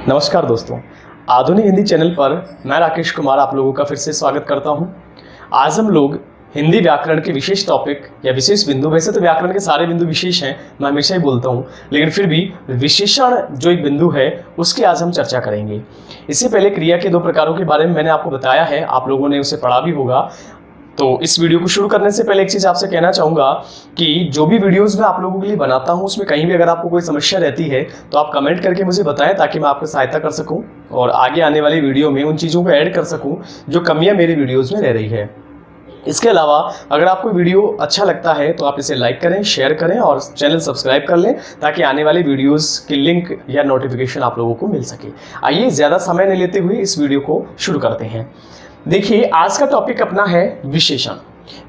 नमस्कार दोस्तों, आधुनिक हिंदी चैनल पर मैं राकेश कुमार आप लोगों का फिर से स्वागत करता हूं। आज हम लोग हिंदी व्याकरण के विशेष टॉपिक या विशेष बिंदु, वैसे तो व्याकरण के सारे बिंदु विशेष हैं, मैं हमेशा ही बोलता हूं, लेकिन फिर भी विशेषण जो एक बिंदु है उसकी आज हम चर्चा करेंगे। इससे पहले क्रिया के दो प्रकारों के बारे में मैंने आपको बताया है, आप लोगों ने उसे पढ़ा भी होगा। तो इस वीडियो को शुरू करने से पहले एक चीज़ आपसे कहना चाहूँगा कि जो भी वीडियोस मैं आप लोगों के लिए बनाता हूँ उसमें कहीं भी अगर आपको कोई समस्या रहती है तो आप कमेंट करके मुझे बताएं, ताकि मैं आपकी सहायता कर सकूँ और आगे आने वाली वीडियो में उन चीज़ों को ऐड कर सकूँ जो कमियाँ मेरी वीडियोज़ में रह रही है। इसके अलावा अगर आपको वीडियो अच्छा लगता है तो आप इसे लाइक करें, शेयर करें और चैनल सब्सक्राइब कर लें, ताकि आने वाली वीडियोस की लिंक या नोटिफिकेशन आप लोगों को मिल सके। आइए ज़्यादा समय नहीं लेते हुए इस वीडियो को शुरू करते हैं। देखिए, आज का टॉपिक अपना है विशेषण।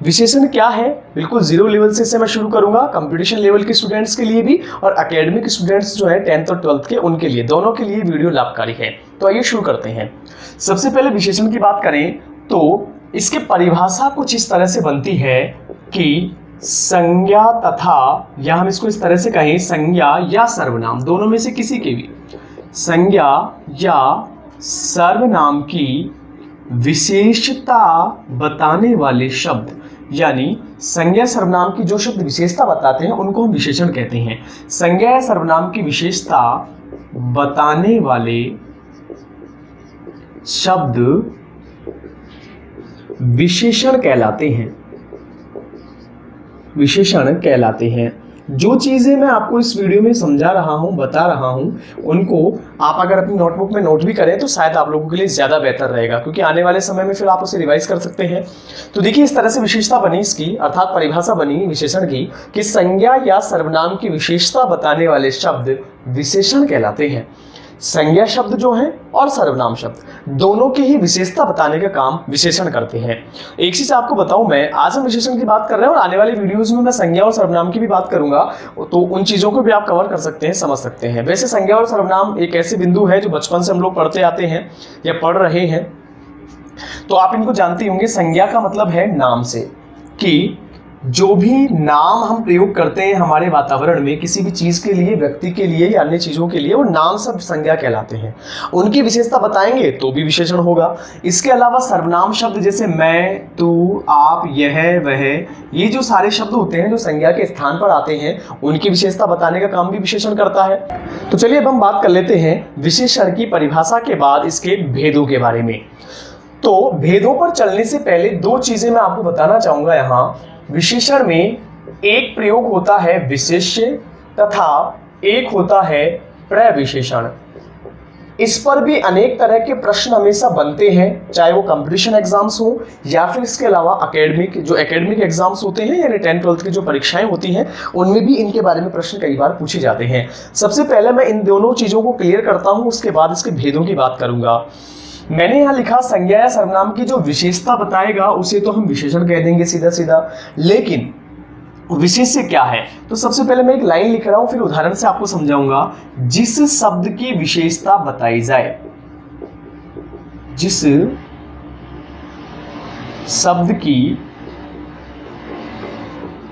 विशेषण क्या है, बिल्कुल जीरो लेवल से इसे मैं शुरू करूंगा, कंपटीशन लेवल के स्टूडेंट्स के लिए भी और एकेडमिक स्टूडेंट्स जो है 10th और 12th के, उनके लिए, दोनों के लिए वीडियो लाभकारी है। तो आइए शुरू करते हैं। सबसे पहले विशेषण की बात करें तो इसकी परिभाषा कुछ इस तरह से बनती है कि संज्ञा तथा, या हम इसको इस तरह से कहें, संज्ञा या सर्वनाम, दोनों में से किसी के भी, संज्ञा या सर्वनाम की विशेषता बताने वाले शब्द, यानी संज्ञा सर्वनाम की जो शब्द विशेषता बताते हैं उनको हम विशेषण कहते हैं। संज्ञा या सर्वनाम की विशेषता बताने वाले शब्द विशेषण कहलाते हैं। विशेषण कहलाते हैं। जो चीजें मैं आपको इस वीडियो में समझा रहा हूं, बता रहा हूं, उनको आप अगर अपनी नोटबुक में नोट भी करें तो शायद आप लोगों के लिए ज्यादा बेहतर रहेगा, क्योंकि आने वाले समय में फिर आप उसे रिवाइज कर सकते हैं। तो देखिए, इस तरह से विशेषता बनी इसकी, अर्थात परिभाषा बनी विशेषण की, कि संज्ञा या सर्वनाम की विशेषता बताने वाले शब्द विशेषण कहलाते हैं। संज्ञा शब्द जो है और सर्वनाम शब्द दोनों की ही विशेषता बताने का काम विशेषण करते हैं। एक चीज आपको बताऊं, मैं आज हम विशेषण की बात कर रहे हैं और आने वाली वीडियोस में मैं संज्ञा और सर्वनाम की भी बात करूंगा, तो उन चीजों को भी आप कवर कर सकते हैं, समझ सकते हैं। वैसे संज्ञा और सर्वनाम एक ऐसे बिंदु है जो बचपन से हम लोग पढ़ते आते हैं या पढ़ रहे हैं, तो आप इनको जानते होंगे। संज्ञा का मतलब है नाम से, कि जो भी नाम हम प्रयोग करते हैं हमारे वातावरण में किसी भी चीज के लिए, व्यक्ति के लिए या अन्य चीजों के लिए, वो नाम सब संज्ञा कहलाते हैं। उनकी विशेषता बताएंगे तो भी विशेषण होगा। इसके अलावा सर्वनाम शब्द जैसे मैं, तू, आप, यह, वह, ये जो सारे शब्द होते हैं जो संज्ञा के स्थान पर आते हैं, उनकी विशेषता बताने का काम भी विशेषण करता है। तो चलिए अब हम बात कर लेते हैं विशेषण की परिभाषा के बाद इसके भेदों के बारे में। तो भेदों पर चलने से पहले दो चीजें मैं आपको बताना चाहूंगा। यहाँ विशेषण में एक प्रयोग होता है विशेष्य तथा एक होता है प्रविशेषण। इस पर भी अनेक तरह के प्रश्न हमेशा बनते हैं, चाहे वो कंपटीशन एग्जाम्स हो या फिर इसके अलावा एकेडमिक एग्जाम्स होते हैं, यानी 10th 12th की जो परीक्षाएं होती हैं उनमें भी इनके बारे में प्रश्न कई बार पूछे जाते हैं। सबसे पहले मैं इन दोनों चीजों को क्लियर करता हूं, उसके बाद इसके भेदों की बात करूंगा। मैंने यहां लिखा संज्ञा या सर्वनाम की जो विशेषता बताएगा उसे तो हम विशेषण कह देंगे सीधा सीधा, लेकिन विशेष्य क्या है? तो सबसे पहले मैं एक लाइन लिख रहा हूं, फिर उदाहरण से आपको समझाऊंगा। जिस शब्द की विशेषता बताई जाए, जिस शब्द की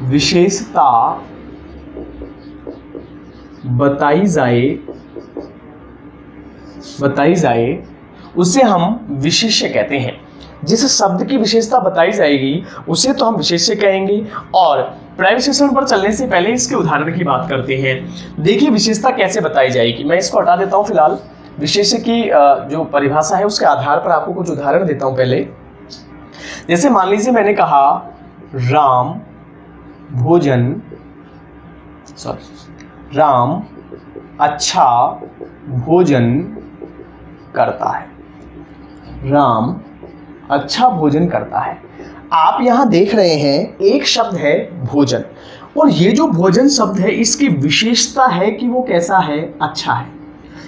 विशेषता बताई जाए उसे हम विशेष्य कहते हैं। जिस शब्द की विशेषता बताई जाएगी उसे तो हम विशेष्य कहेंगे। और प्रविशेषण पर चलने से पहले इसके उदाहरण की बात करते हैं। देखिए विशेषता कैसे बताई जाएगी, मैं इसको हटा देता हूं फिलहाल। विशेष्य की जो परिभाषा है उसके आधार पर आपको कुछ उदाहरण देता हूं पहले। जैसे मान लीजिए मैंने कहा राम अच्छा भोजन करता है। राम अच्छा भोजन करता है। आप यहां देख रहे हैं एक शब्द है भोजन, और ये जो भोजन शब्द है इसकी विशेषता है कि वो कैसा है, अच्छा है।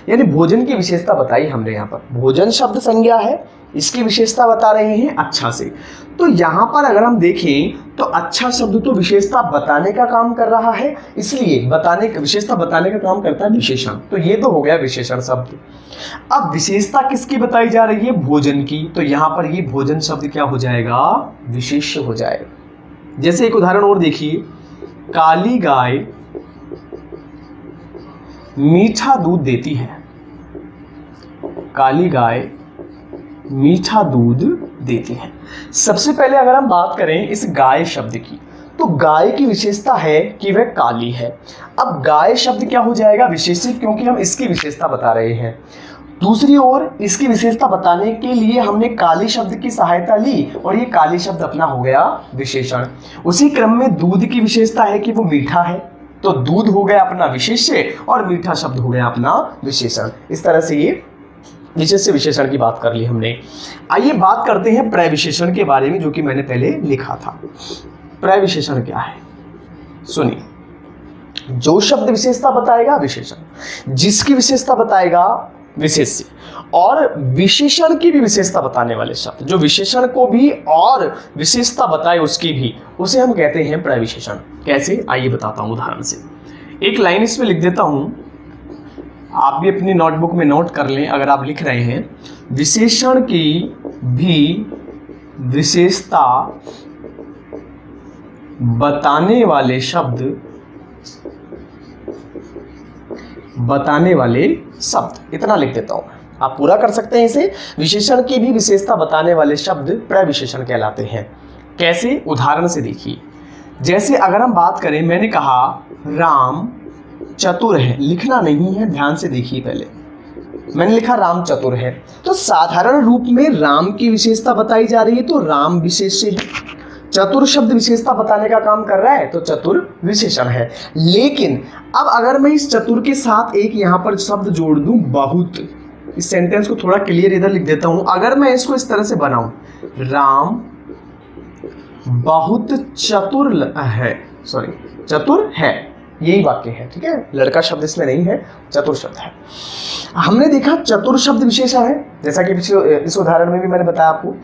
यानी भोजन की विशेषता बताई हमने। यहाँ पर भोजन शब्द संज्ञा है, इसकी विशेषता बता रहे हैं अच्छा से। तो यहाँ पर अगर हम देखें तो अच्छा शब्द तो विशेषता बताने का काम कर रहा है, इसलिए विशेषता बताने का काम करता है विशेषण। तो ये तो हो गया विशेषण शब्द। अब विशेषता किसकी बताई जा रही है, भोजन की, तो यहाँ पर ये भोजन शब्द क्या हो जाएगा, विशेष्य हो जाएगा। जैसे एक उदाहरण और देखिए, काली गाय मीठा दूध देती है। काली गाय मीठा दूध देती है। सबसे पहले अगर हम बात करें इस गाय शब्द की, तो गाय की विशेषता है कि वह काली है। अब गाय शब्द क्या हो जाएगा? विशेषण, क्योंकि हम इसकी विशेषता बता रहे हैं। दूसरी ओर इसकी विशेषता बताने के लिए हमने काली शब्द की सहायता ली और ये काली शब्द अपना हो गया विशेषण। उसी क्रम में दूध की विशेषता है कि वो मीठा है, तो दूध हो गया अपना विशेष्य और मीठा शब्द हो गया अपना विशेषण। इस तरह से ये विशेष्य विशेषण की बात कर ली हमने। आइए बात करते हैं प्रविशेषण के बारे में, जो कि मैंने पहले लिखा था। प्रविशेषण क्या है? सुनिए, जो शब्द विशेषता बताएगा विशेषण, जिसकी विशेषता बताएगा विशेष्य, और विशेषण की भी विशेषता बताने वाले शब्द, जो विशेषण को भी और विशेषता बताए उसकी भी, उसे हम कहते हैं प्रविशेषण। कैसे? आइए बताता हूं उदाहरण से। एक लाइन इसमें लिख देता हूं, आप भी अपनी नोटबुक में नोट कर लें अगर आप लिख रहे हैं। विशेषण की भी विशेषता बताने वाले शब्द, बताने वाले शब्द, इतना लिख देता हूं। आप पूरा कर सकते हैं इसे। विशेषण की भी विशेषता बताने वाले शब्द प्रविशेषण कहलाते हैं। कैसे? उदाहरण से देखिए। जैसे अगर हम बात करें, मैंने कहा राम चतुर है, लिखना नहीं है, ध्यान से देखिए। पहले मैंने लिखा राम चतुर है, तो साधारण रूप में राम की विशेषता बताई जा रही है, तो राम विशेष्य है। चतुर शब्द विशेषता बताने का काम कर रहा है, तो चतुर विशेषण है। लेकिन अब अगर मैं इस चतुर के साथ एक यहां पर शब्द जोड़ दूं बहुत, इस सेंटेंस को थोड़ा क्लियर इधर लिख देता हूं। अगर मैं इसको इस तरह से बनाऊं, राम बहुत चतुर है, सॉरी चतुर है, यही वाक्य है, ठीक है। लड़का शब्द इसमें नहीं है, चतुर शब्द है। हमने देखा चतुर शब्द विशेषण है, जैसा कि पिछले इस उदाहरण में भी मैंने बताया आपको।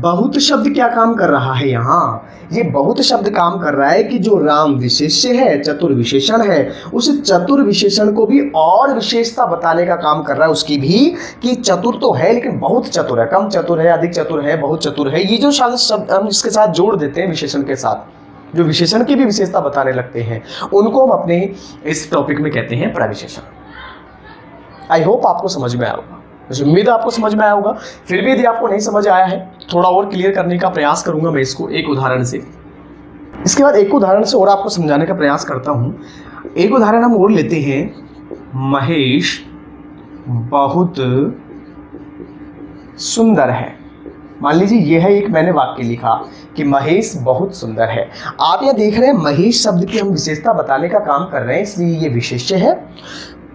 बहुत शब्द क्या काम कर रहा है यहाँ? ये बहुत शब्द काम कर रहा है कि जो राम विशेष्य है, चतुर विशेषण है, उस चतुर विशेषण को भी और विशेषता बताने का काम कर रहा है उसकी भी, कि चतुर तो है लेकिन बहुत चतुर है, कम चतुर है, अधिक चतुर है, बहुत चतुर है। ये जो शब्द हम इसके साथ जोड़ देते हैं विशेषण के साथ, जो विशेषण की भी विशेषता बताने लगते हैं, उनको हम अपने इस टॉपिक में कहते हैं प्रविशेषण। आई होप आपको समझ में आया होगा, मुझे उम्मीद है आपको समझ में आया होगा। फिर भी यदि आपको नहीं समझ आया है, थोड़ा और क्लियर करने का प्रयास करूंगा मैं इसको एक उदाहरण से। इसके बाद एक उदाहरण से और आपको समझाने का प्रयास करता हूं। एक उदाहरण हम और लेते हैं, महेश बहुत सुंदर है। मान लीजिए यह है एक मैंने वाक्य लिखा कि महेश बहुत सुंदर है। आप यह देख रहे हैं महेश शब्द की हम विशेषता बताने का काम कर रहे हैं, इसलिए ये विशेष्य है।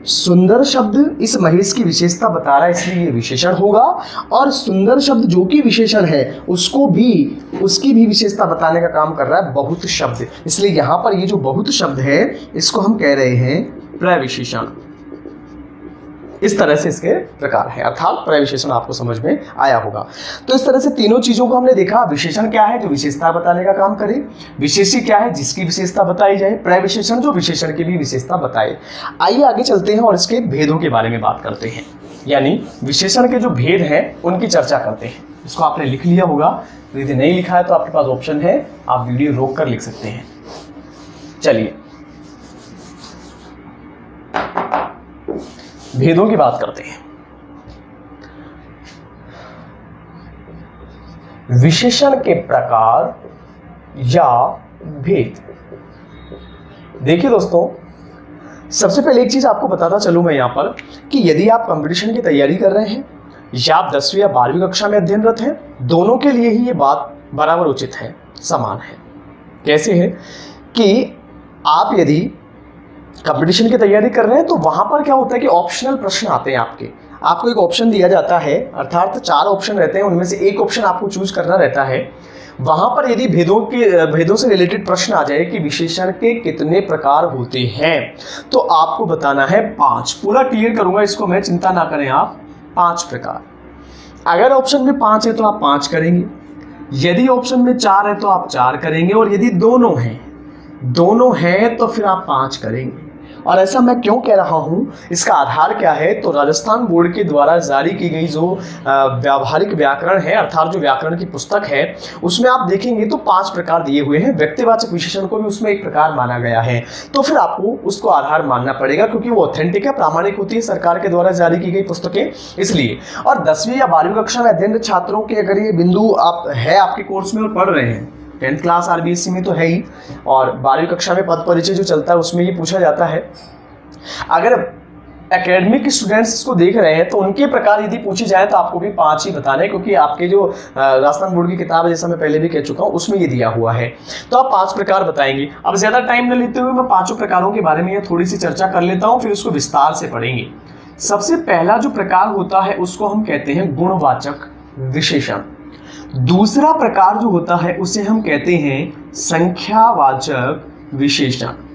सुंदर शब्द इस महेश की विशेषता बता रहा है, इसलिए ये विशेषण होगा। और सुंदर शब्द जो कि विशेषण है, उसको भी, उसकी भी विशेषता बताने का काम कर रहा है बहुत शब्द, इसलिए यहाँ पर ये जो बहुत शब्द है इसको हम कह रहे हैं प्रविशेषण। इस तरह से इसके प्रकार है, अर्थात प्रविशेषण आपको समझ में आया होगा। तो इस तरह से तीनों चीजों को हमने देखा। विशेषण क्या है? जो विशेषता बताने का काम करे। विशेष्य क्या है? जिसकी विशेषता बताई जाए। प्रविशेषण जो विशेषण की भी विशेषता बताए। आइए आगे चलते हैं और इसके भेदों के बारे में बात करते हैं, यानी विशेषण के जो भेद हैं उनकी चर्चा करते हैं। इसको आपने लिख लिया होगा, तो यदि नहीं लिखा है तो आपके पास ऑप्शन है, आप वीडियो रोक कर लिख सकते हैं। चलिए भेदों की बात करते हैं। विशेषण के प्रकार या भेद। देखिए दोस्तों, सबसे पहले एक चीज आपको बताता चलूं मैं यहां पर, कि यदि आप कंपटीशन की तैयारी कर रहे हैं या आप 10वीं या 12वीं कक्षा में अध्ययनरत हैं, दोनों के लिए ही ये बात बराबर उचित है, समान है। कैसे है कि आप यदि कंपटीशन की तैयारी कर रहे हैं तो वहां पर क्या होता है कि ऑप्शनल प्रश्न आते हैं आपको एक ऑप्शन दिया जाता है, अर्थात 4 ऑप्शन रहते हैं, उनमें से एक ऑप्शन आपको चूज करना रहता है। वहां पर यदि भेदों से रिलेटेड प्रश्न आ जाए कि विशेषण के कितने प्रकार होते हैं, तो आपको बताना है 5। पूरा क्लियर करूंगा इसको मैं, चिंता ना करें आप। 5 प्रकार। अगर ऑप्शन में 5 है तो आप 5 करेंगे, यदि ऑप्शन में 4 है तो आप 4 करेंगे, और यदि दोनों हैं तो फिर आप 5 करेंगे। और ऐसा मैं क्यों कह रहा हूं, इसका आधार क्या है, तो राजस्थान बोर्ड के द्वारा जारी की गई जो व्यावहारिक व्याकरण है अर्थात जो व्याकरण की पुस्तक है उसमें आप देखेंगे तो 5 प्रकार दिए हुए हैं। व्यक्तिवाचक विशेषण को भी उसमें एक प्रकार माना गया है, तो फिर आपको उसको आधार मानना पड़ेगा क्योंकि वो ऑथेंटिक है, प्रामाणिक होती है, सरकार के द्वारा जारी की गई पुस्तकें इसलिए। और 10वीं या 12वीं कक्षा में अध्ययनरत छात्रों के अगर ये बिंदु आप है आपके कोर्स में और पढ़ रहे हैं, 10th क्लास आरबीएससी में तो है ही, और 12वीं कक्षा में पद परिचय जो चलता है उसमें ये पूछा जाता है। अगर एकेडमिक स्टूडेंट्स इसको देख रहे हैं तो उनके प्रकार यदि पूछे जाए तो आपको भी 5 ही बताने, क्योंकि आपके जो राजस्थान बोर्ड की किताब है जैसा मैं पहले भी कह चुका हूं उसमें ये दिया हुआ है, तो आप 5 प्रकार बताएंगे। अब ज्यादा टाइम न लेते हुए मैं 5 प्रकारों के बारे में थोड़ी सी चर्चा कर लेता हूं, फिर उसको विस्तार से पढ़ेंगे। सबसे पहला जो प्रकार होता है उसको हम कहते हैं गुणवाचक विशेषण। दूसरा प्रकार जो होता है उसे हम कहते हैं संख्यावाचक विशेषण।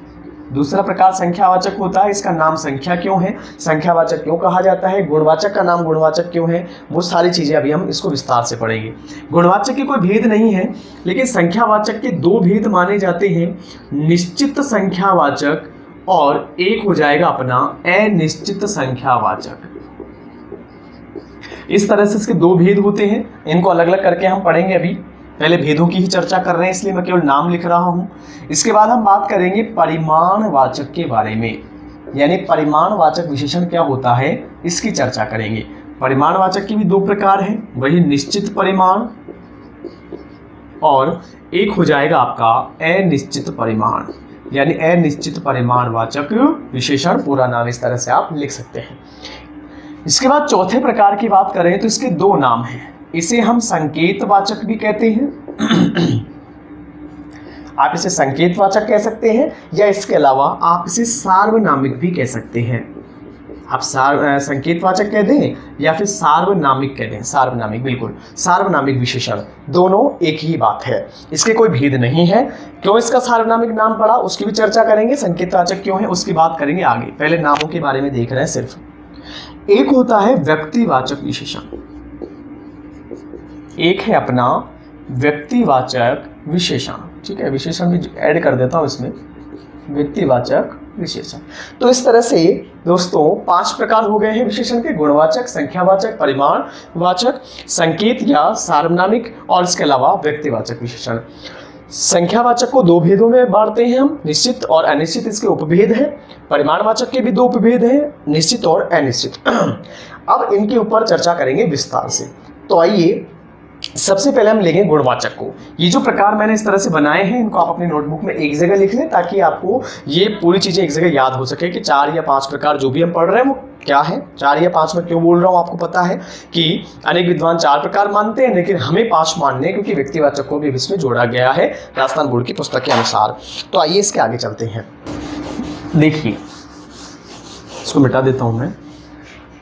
दूसरा प्रकार संख्यावाचक होता है, इसका नाम संख्या क्यों है, संख्यावाचक क्यों कहा जाता है, गुणवाचक का नाम गुणवाचक क्यों है, वो सारी चीजें अभी हम इसको विस्तार से पढ़ेंगे। गुणवाचक के कोई भेद नहीं है, लेकिन संख्यावाचक के 2 भेद माने जाते हैं, निश्चित संख्यावाचक और एक हो जाएगा अपना अनिश्चित संख्यावाचक। इस तरह से इसके 2 भेद होते हैं, इनको अलग अलग करके हम पढ़ेंगे। अभी पहले भेदों की ही चर्चा कर रहे हैं इसलिए मैं केवल नाम लिख रहा हूं। इसके बाद हम बात करेंगे परिमाणवाचक के बारे में, यानी परिमाणवाचक विशेषण क्या होता है इसकी चर्चा करेंगे। परिमाणवाचक के भी 2 प्रकार हैं, वही निश्चित परिमाण और एक हो जाएगा आपका अनिश्चित परिमाण, यानी अनिश्चित परिमाणवाचक विशेषण, पूरा नाम इस तरह से आप लिख सकते हैं। इसके बाद चौथे प्रकार की बात करें तो इसके 2 नाम हैं, इसे हम संकेतवाचक भी कहते हैं आप इसे संकेतवाचक कह सकते हैं, या इसके अलावा आप इसे सार्वनामिक भी कह सकते हैं। आप संकेतवाचक कह दें या फिर सार्वनामिक कह दें, सार्वनामिक, बिल्कुल सार्वनामिक विशेषण, दोनों एक ही बात है, इसके कोई भेद नहीं है। क्यों इसका सार्वनामिक नाम पड़ा उसकी भी चर्चा करेंगे, संकेतवाचक क्यों है उसकी बात करेंगे आगे, पहले नामों के बारे में देख रहे हैं सिर्फ। एक होता है व्यक्तिवाचक विशेषण, एक है अपना व्यक्तिवाचक विशेषण, ठीक है, विशेषण भी ऐड कर देता हूं इसमें, व्यक्तिवाचक विशेषण। तो इस तरह से दोस्तों 5 प्रकार हो गए हैं विशेषण के, गुणवाचक, संख्यावाचक, परिमाणवाचक, संकेत या सार्वनामिक और इसके अलावा व्यक्तिवाचक विशेषण। संख्यावाचक को 2 भेदों में बांटते हैं हम, निश्चित और अनिश्चित, इसके उपभेद हैं। परिमाणवाचक के भी 2 उपभेद हैं, निश्चित और अनिश्चित। अब इनके ऊपर चर्चा करेंगे विस्तार से। तो आइए सबसे पहले हम लेंगे गुणवाचक को। ये जो प्रकार मैंने इस तरह से बनाए हैं इनको आप अपनी नोटबुक में एक जगह लिख लें ताकि आपको ये पूरी चीजें एक जगह याद हो सके कि 4 या 5 प्रकार जो भी हम पढ़ रहे हैं वो क्या है। 4 या 5 में क्यों बोल रहा हूँ, आपको पता है कि अनेक विद्वान 4 प्रकार मानते हैं, लेकिन हमें 5 मानने क्योंकि व्यक्तिवाचक को भी इसमें जोड़ा गया है राजस्थान बोर्ड की पुस्तक के अनुसार। तो आइए इसके आगे चलते हैं। देखिए इसको मिटा देता हूं मैं।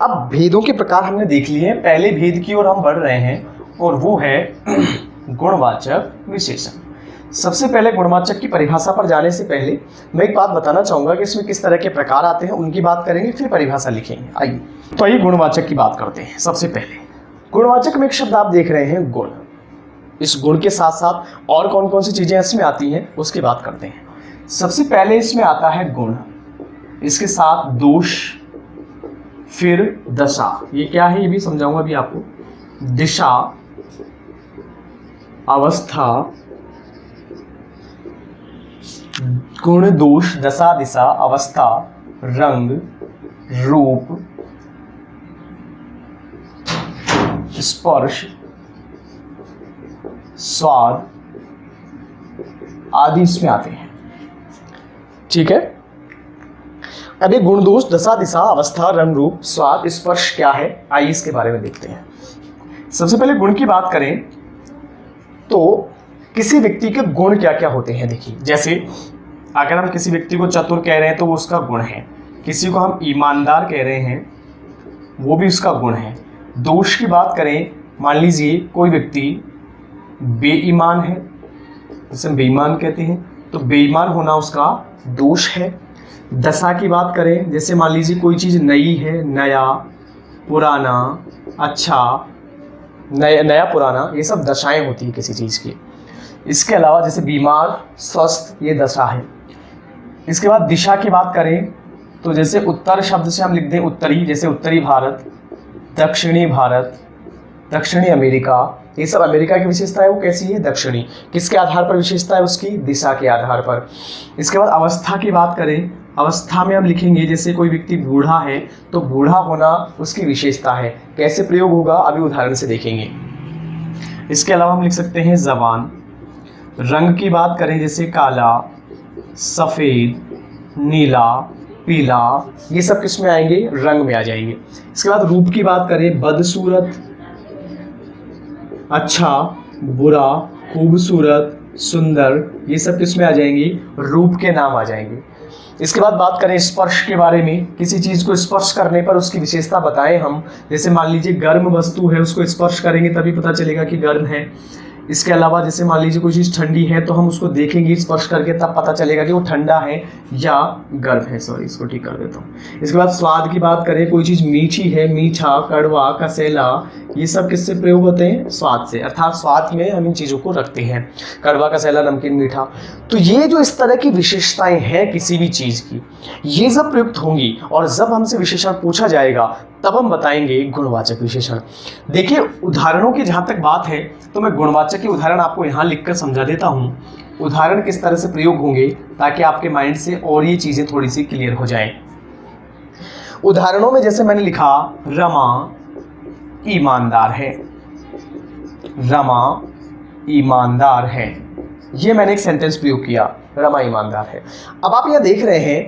अब भेदों के प्रकार हमने देख लिए हैं, पहले भेद की ओर हम बढ़ रहे हैं और वो है गुणवाचक विशेषण। सबसे पहले गुणवाचक की परिभाषा पर जाने से पहले मैं एक बात बताना चाहूंगा कि इसमें किस तरह के प्रकार आते हैं, उनकी बात करेंगे फिर परिभाषा लिखेंगे। आइए तो आइए गुणवाचक की बात करते हैं। सबसे पहले गुणवाचक में एक शब्द आप देख रहे हैं गुण। इस गुण के साथ साथ और कौन कौन सी चीजें इसमें आती हैं उसकी बात करते हैं। सबसे पहले इसमें आता है गुण, इसके साथ दोष, फिर दशा। ये क्या है ये भी समझाऊंगा अभी आपको। दिशा, अवस्था, गुण, दोष, दशा, दिशा, अवस्था, रंग, रूप, स्पर्श, स्वाद आदि इसमें आते हैं। ठीक है, अब ये गुण, दोष, दशा, दिशा, अवस्था, रंग, रूप, स्वाद, स्पर्श क्या है आइए इसके बारे में देखते हैं। सबसे पहले गुण की बात करें तो किसी व्यक्ति के गुण क्या क्या होते हैं। देखिए जैसे अगर हम किसी व्यक्ति को चतुर कह रहे हैं तो वो उसका गुण है, किसी को हम ईमानदार कह रहे हैं वो भी उसका गुण है। दोष की बात करें, मान लीजिए कोई व्यक्ति बेईमान है, जिसे हम बेईमान कहते हैं, तो बेईमान होना उसका दोष है। दशा की बात करें, जैसे मान लीजिए कोई चीज़ नई है, नया, पुराना, अच्छा, नया पुराना, ये सब दशाएं होती है किसी चीज़ की। इसके अलावा जैसे बीमार, स्वस्थ, ये दशा है। इसके बाद दिशा की बात करें तो जैसे उत्तर शब्द से हम लिख दें उत्तरी, जैसे उत्तरी भारत, दक्षिणी भारत, दक्षिणी अमेरिका, ये सब अमेरिका की विशेषता है वो कैसी है, दक्षिणी। किसके आधार पर विशेषता है उसकी, दिशा के आधार पर। इसके बाद अवस्था की बात करें, अवस्था में हम लिखेंगे जैसे कोई व्यक्ति बूढ़ा है तो बूढ़ा होना उसकी विशेषता है। कैसे प्रयोग होगा अभी उदाहरण से देखेंगे। इसके अलावा हम लिख सकते हैं जबान। रंग की बात करें जैसे काला, सफ़ेद, नीला, पीला, ये सब किस में आएंगे, रंग में आ जाएंगे। इसके बाद रूप की बात करें, बदसूरत, अच्छा, बुरा, खूबसूरत, सुंदर, ये सब किस में आ जाएंगी, रूप के नाम आ जाएंगे। इसके बाद बात करें स्पर्श के बारे में, किसी चीज़ को स्पर्श करने पर उसकी विशेषता बताएं हम। जैसे मान लीजिए गर्म वस्तु है, उसको स्पर्श करेंगे तभी पता चलेगा कि गर्म है। इसके अलावा जैसे मान लीजिए कोई चीज़ ठंडी है तो हम उसको देखेंगे स्पर्श करके, तब पता चलेगा कि वो ठंडा है या गर्म है। सॉरी, इसको ठीक कर देता हूँ। इसके बाद स्वाद की बात करें, कोई चीज़ मीठी है, मीठा, कड़वा, कसैला, ये सब किससे प्रयोग होते हैं, स्वाद से। अर्थात स्वाद में हम इन चीज़ों को रखते हैं, कड़वा, कसैला, नमकीन, मीठा। तो ये जो इस तरह की विशेषताएं हैं किसी भी चीज़ की, ये जब प्रयुक्त होंगी और जब हमसे विशेषण पूछा जाएगा तब हम बताएंगे गुणवाचक विशेषण। देखिए उदाहरणों की जहाँ तक बात है तो मैं गुणवाचक के उदाहरण आपको यहाँ लिखकर समझा देता हूँ, उदाहरण किस तरह से प्रयोग होंगे ताकि आपके माइंड से और ये चीज़ें थोड़ी सी क्लियर हो जाएं। उदाहरणों में जैसे मैंने लिखा, रमा ईमानदार है, रमा ईमानदार है, ये मैंने एक सेंटेंस प्रयोग किया, रमा ईमानदार है। अब आप यह देख रहे हैं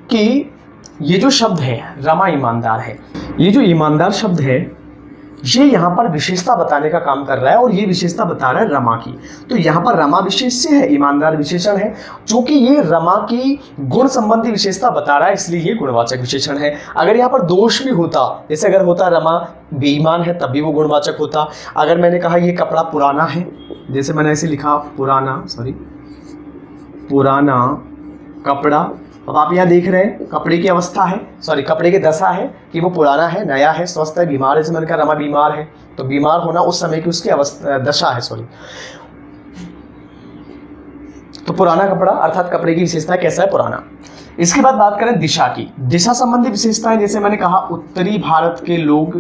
कि ये जो शब्द है रमा ईमानदार है, ये जो ईमानदार शब्द है ये यहाँ पर विशेषता बताने का काम कर रहा है और ये विशेषता बता रहा है रमा की। तो यहाँ पर रमा विशेष्य है, ईमानदार विशेषण है। चूंकि ये रमा की गुण संबंधी विशेषता बता रहा है इसलिए ये गुणवाचक विशेषण है। अगर यहाँ पर दोष भी होता, जैसे अगर होता रमा बेईमान है तब भी वो गुणवाचक होता। अगर मैंने कहा ये कपड़ा पुराना है, जैसे मैंने ऐसे लिखा पुराना, पुराना कपड़ा। अब आप यहाँ देख रहे हैं कपड़े की अवस्था है, कपड़े की दशा है कि वो पुराना है, नया है, स्वस्थ है, बीमार है। जैसे मैंने कहा रमा बीमार है तो बीमार होना उस समय की उसकी अवस्था दशा है। तो पुराना कपड़ा अर्थात कपड़े की विशेषता कैसा है, पुराना। इसके बाद बात करें दिशा की, दिशा संबंधी विशेषताएं जैसे मैंने कहा उत्तरी भारत के लोग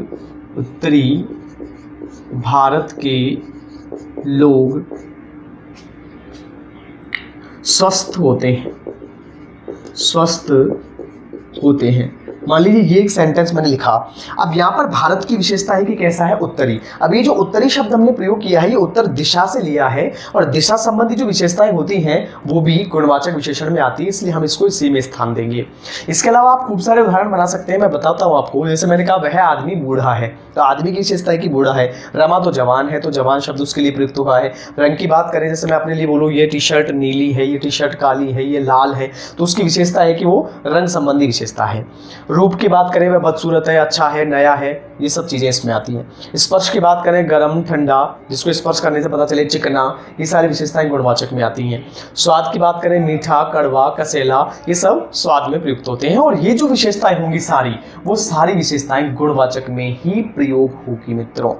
स्वस्थ होते हैं। मान लीजिए ये एक सेंटेंस मैंने लिखा। अब यहाँ पर भारत की विशेषता है कि कैसा है, उत्तरी। अब ये जो उत्तरी शब्द हमने प्रयोग किया है ये उत्तर दिशा से लिया है और दिशा संबंधी जो विशेषताएं होती हैं वो भी गुणवाचक विशेषण में आती है, इसलिए हम इसको इसी में स्थान देंगे। इसके अलावा आप खूब सारे उदाहरण बना सकते हैं, मैं बताता हूँ आपको। जैसे मैंने कहा वह आदमी बूढ़ा है, तो आदमी की विशेषता है कि बूढ़ा है। रमा तो जवान है, तो जवान शब्द उसके लिए प्रयुक्त हुआ है। रंग की बात करें, जैसे मैं अपने लिए बोलूँ ये टी शर्ट नीली है, ये टी शर्ट काली है, ये लाल है, तो उसकी विशेषता है कि वो रंग संबंधी विशेषता है। रूप की बात करें वह बदसूरत है, अच्छा है, नया है, ये सब चीज़ें इसमें आती हैं। स्पर्श की बात करें गर्म ठंडा, जिसको स्पर्श करने से पता चले, चिकना, ये सारी विशेषताएं गुणवाचक में आती हैं। स्वाद की बात करें मीठा, कड़वा, कसैला, ये सब स्वाद में प्रयुक्त होते हैं और ये जो विशेषताएं होंगी सारी, वो सारी विशेषताएं गुणवाचक में ही प्रयोग होगी मित्रों।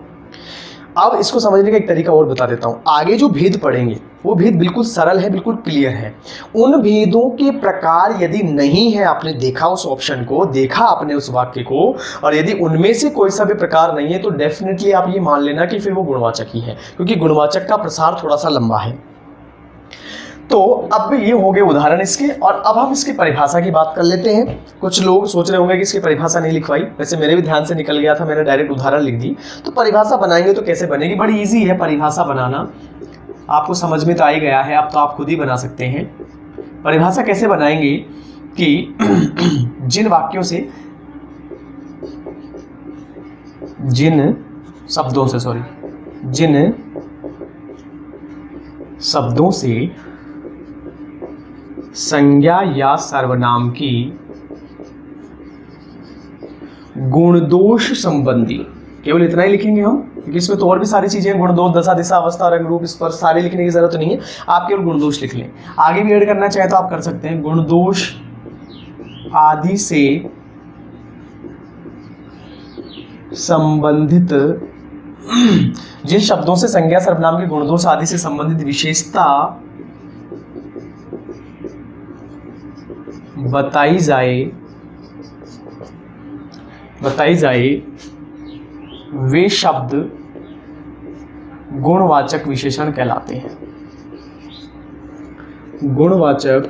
अब इसको समझने का एक तरीका और बता देता हूँ। आगे जो भेद पढ़ेंगे वो भेद बिल्कुल सरल है, बिल्कुल क्लियर है। उन भेदों के प्रकार यदि नहीं है, आपने देखा उस ऑप्शन को, देखा आपने उस वाक्य को, और यदि उनमें से कोई सा भी प्रकार नहीं है तो डेफिनेटली आप ये मान लेना कि फिर वो गुणवाचक ही है, क्योंकि गुणवाचक का प्रसार थोड़ा सा लंबा है। तो अब ये हो गए उदाहरण इसके, और अब हम इसकी परिभाषा की बात कर लेते हैं। कुछ लोग सोच रहे होंगे कि इसकी परिभाषा नहीं लिखवाई, वैसे मेरे भी ध्यान से निकल गया था, मैंने डायरेक्ट उदाहरण लिख दी। तो परिभाषा बनाएंगे तो कैसे बनेगी, बड़ी इजी है परिभाषा बनाना, आपको समझ में तो आ ही गया है, अब तो आप खुद ही बना सकते हैं। परिभाषा कैसे बनाएंगे कि जिन वाक्यों से, जिन शब्दों से संज्ञा या सर्वनाम की गुणदोष संबंधी, केवल इतना ही लिखेंगे हम, क्योंकि इसमें तो और भी सारी चीजें, गुणदोष, दशा, दिशा, अवस्था, रंग, रूप, स्पर्श, सारे लिखने की जरूरत नहीं है, आप केवल गुणदोष लिख लें। आगे भी ऐड करना चाहे तो आप कर सकते हैं। गुणदोष आदि से संबंधित, जिन शब्दों से संज्ञा सर्वनाम के गुणदोष आदि से संबंधित विशेषता बताई जाए बताई जाए वे शब्द गुणवाचक विशेषण कहलाते हैं। गुणवाचक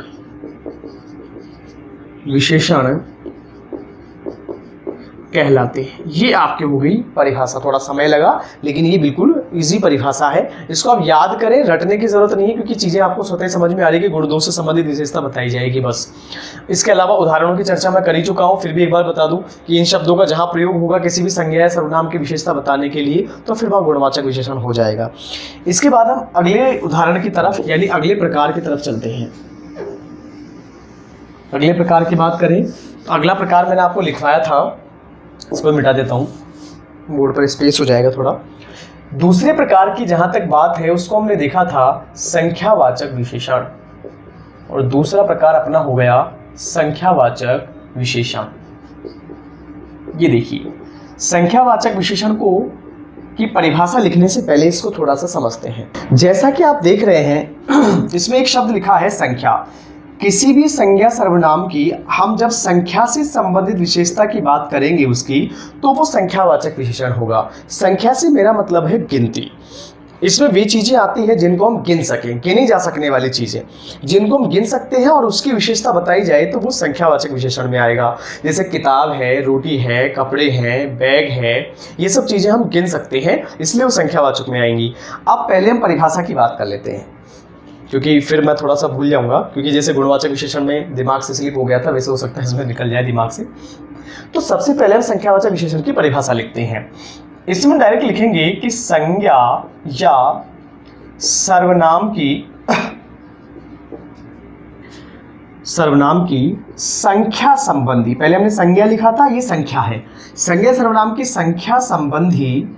विशेषण कहलाते हैं। ये आपके हो गई परिभाषा, थोड़ा समय लगा लेकिन ये बिल्कुल इजी परिभाषा है। इसको आप याद करें, रटने की जरूरत नहीं है क्योंकि चीजें आपको स्वतः समझ में आ रही है कि गुण दोष से संबंधित विशेषता बताई जाएगी बस। इसके अलावा उदाहरणों की चर्चा मैं कर ही चुका हूं, फिर भी एक बार बता दूं कि इन शब्दों का जहां प्रयोग होगा किसी भी संज्ञा या सर्वनाम की विशेषता बताने के लिए तो फिर वहां गुणवाचक विशेषण हो जाएगा। इसके बाद हम अगले उदाहरण की तरफ यानी अगले प्रकार की तरफ चलते हैं। अगले प्रकार की बात करें तो अगला प्रकार मैंने आपको लिखवाया था, इसको मिटा देता हूं, बोर्ड पर स्पेस हो जाएगा थोड़ा। दूसरे प्रकार की जहां तक बात है उसको हमने देखा था संख्यावाचक विशेषण, और दूसरा प्रकार अपना हो गया संख्यावाचक विशेषण। ये देखिए, संख्यावाचक विशेषण को की परिभाषा लिखने से पहले इसको थोड़ा सा समझते हैं। जैसा कि आप देख रहे हैं इसमें एक शब्द लिखा है संख्या। किसी भी संज्ञा सर्वनाम की हम जब संख्या से संबंधित विशेषता की बात करेंगे उसकी, तो वो संख्यावाचक विशेषण होगा। संख्या से मेरा मतलब है गिनती। इसमें वे चीजें आती हैं जिनको हम गिन सकें, गिनी जा सकने वाली चीजें जिनको हम गिन सकते हैं और उसकी विशेषता बताई जाए तो वो संख्यावाचक विशेषण में आएगा। जैसे किताब है, रोटी है, कपड़े हैं, बैग है, ये सब चीजें हम गिन सकते हैं, इसलिए वो संख्यावाचक में आएंगी। अब पहले हम परिभाषा की बात कर लेते हैं क्योंकि फिर मैं थोड़ा सा भूल जाऊंगा, क्योंकि जैसे गुणवाचक विशेषण में दिमाग से स्लिप हो गया था वैसे हो सकता है इसमें निकल जाए दिमाग से। तो सबसे पहले हम संख्यावाचक विशेषण की परिभाषा लिखते हैं। इसमें डायरेक्ट लिखेंगे कि संज्ञा या सर्वनाम की संख्या संबंधी, पहले हमने संज्ञा लिखा था, ये संख्या है। संज्ञा सर्वनाम की संख्या संबंधी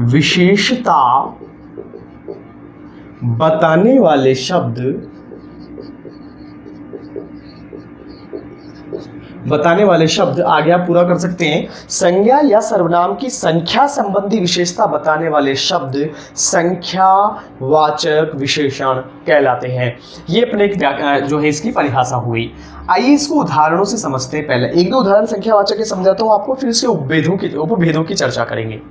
विशेषता बताने वाले शब्द आगे आप पूरा कर सकते हैं। संज्ञा या सर्वनाम की संख्या संबंधी विशेषता बताने वाले शब्द संख्यावाचक विशेषण कहलाते हैं। ये अपने एक जो है इसकी परिभाषा हुई। आइए इसको उदाहरणों से समझते हैं। पहले एक दो उदाहरण संख्यावाचक के समझाता हूं आपको, फिर इसके उपभेदों की चर्चा करेंगे।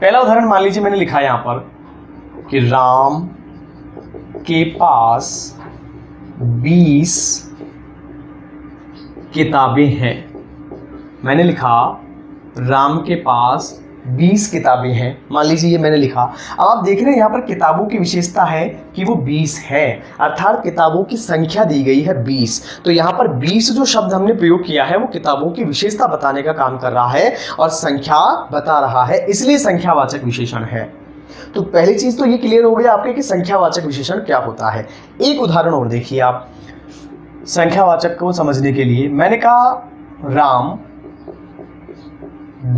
पहला उदाहरण मान लीजिए मैंने लिखा है यहां पर कि राम के पास 20 किताबें हैं। मैंने लिखा राम के पास 20 किताबें हैं, मान लीजिए ये मैंने लिखा। अब आप देख रहे हैं यहाँ पर किताबों की विशेषता है कि वो 20 है, अर्थात किताबों की संख्या दी गई है 20। तो यहाँ पर 20 जो शब्द हमने प्रयोग किया है वो किताबों की विशेषता बताने का काम कर रहा है और संख्या बता रहा है, इसलिए संख्यावाचक विशेषण है। तो पहली चीज तो ये क्लियर हो गया आपके कि संख्यावाचक विशेषण क्या होता है। एक उदाहरण और देखिए आप संख्यावाचक को समझने के लिए। मैंने कहा राम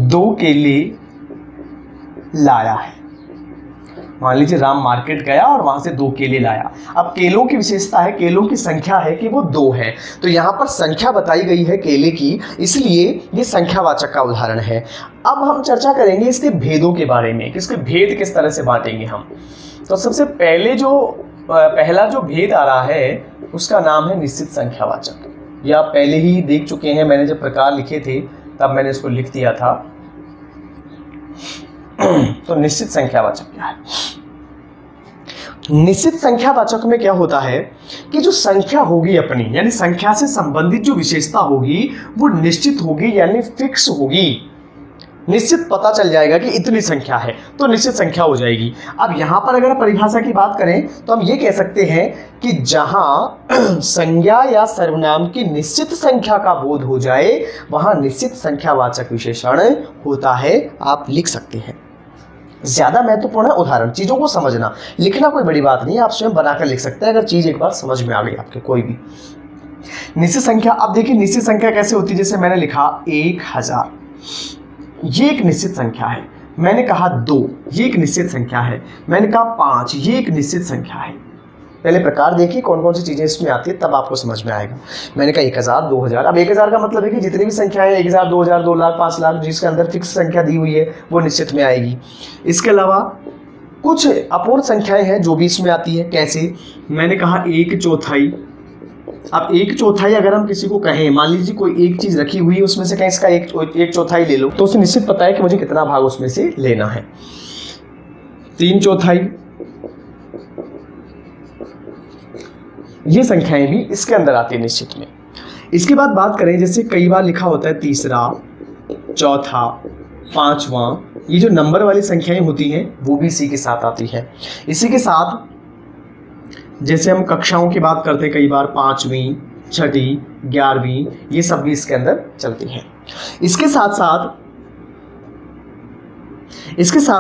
2 केले लाया है। मान लीजिए राम मार्केट गया और वहां से 2 केले लाया। अब केलों की विशेषता है, केलों की संख्या है कि वो 2 है, तो यहां पर संख्या बताई गई है केले की, इसलिए ये संख्यावाचक का उदाहरण है। अब हम चर्चा करेंगे इसके भेदों के बारे में कि इसके भेद किस तरह से बांटेंगे हम। तो सबसे पहले पहला जो भेद आ रहा है उसका नाम है निश्चित संख्यावाचक। ये आप पहले ही देख चुके हैं, मैंने जब प्रकार लिखे थे तब मैंने इसको लिख दिया था। तो निश्चित संख्यावाचक क्या है? निश्चित संख्यावाचक में क्या होता है कि जो संख्या होगी अपनी, यानी संख्या से संबंधित जो विशेषता होगी वो निश्चित होगी, यानी फिक्स होगी। निश्चित पता चल जाएगा कि इतनी संख्या है तो निश्चित संख्या हो जाएगी। अब यहां पर अगर परिभाषा की बात करें तो हम ये कह सकते हैं कि जहां संज्ञा या सर्वनाम की निश्चित संख्या का बोध हो जाए वहां निश्चित संख्यावाचक विशेषण होता है। आप लिख सकते हैं। ज्यादा महत्वपूर्ण है उदाहरण, चीजों को समझना, लिखना कोई बड़ी बात नहीं है, आप स्वयं बनाकर लिख सकते हैं अगर चीज एक बार समझ में आ गई आपके कोई भी। निश्चित संख्या, अब देखिए निश्चित संख्या कैसे होती है। जैसे मैंने लिखा 1000, ये एक निश्चित संख्या है। मैंने कहा 2, ये एक निश्चित संख्या है। मैंने कहा 5, ये एक निश्चित संख्या है। पहले प्रकार देखिए कौन कौन सी चीजें इसमें आती है, तब आपको समझ में आएगा। मैंने कहा 1000, 2000। अब 1000 का मतलब है कि जितनी भी संख्या है 1000, 2000, 2 लाख, 5 लाख, जिसके अंदर फिक्स संख्या दी हुई है वो निश्चित में आएगी। इसके अलावा कुछ अपूर्ण संख्याएं हैं जो भी इसमें आती है। कैसे? मैंने कहा 1/4, अब 1/4 अगर हम किसी को कहें, मान लीजिए कोई एक चीज रखी हुई है, उसमें से कहीं इसका 1/4 ले लो, तो उसे निश्चित पता है कि मुझे कितना भाग उसमें से लेना है। 3/4 ये संख्याएं भी इसके अंदर आती है निश्चित में। इसके बाद बात करें, जैसे कई बार लिखा होता है तीसरा, चौथा, पांचवा, ये जो नंबर वाली संख्याएं होती हैं वो भी इसी के साथ आती है। इसी के साथ जैसे हम कक्षाओं की बात करते हैं, कई बार 5वीं, 6ठी, 11वीं, ये सब भी इसके अंदर चलती हैं। इसके साथ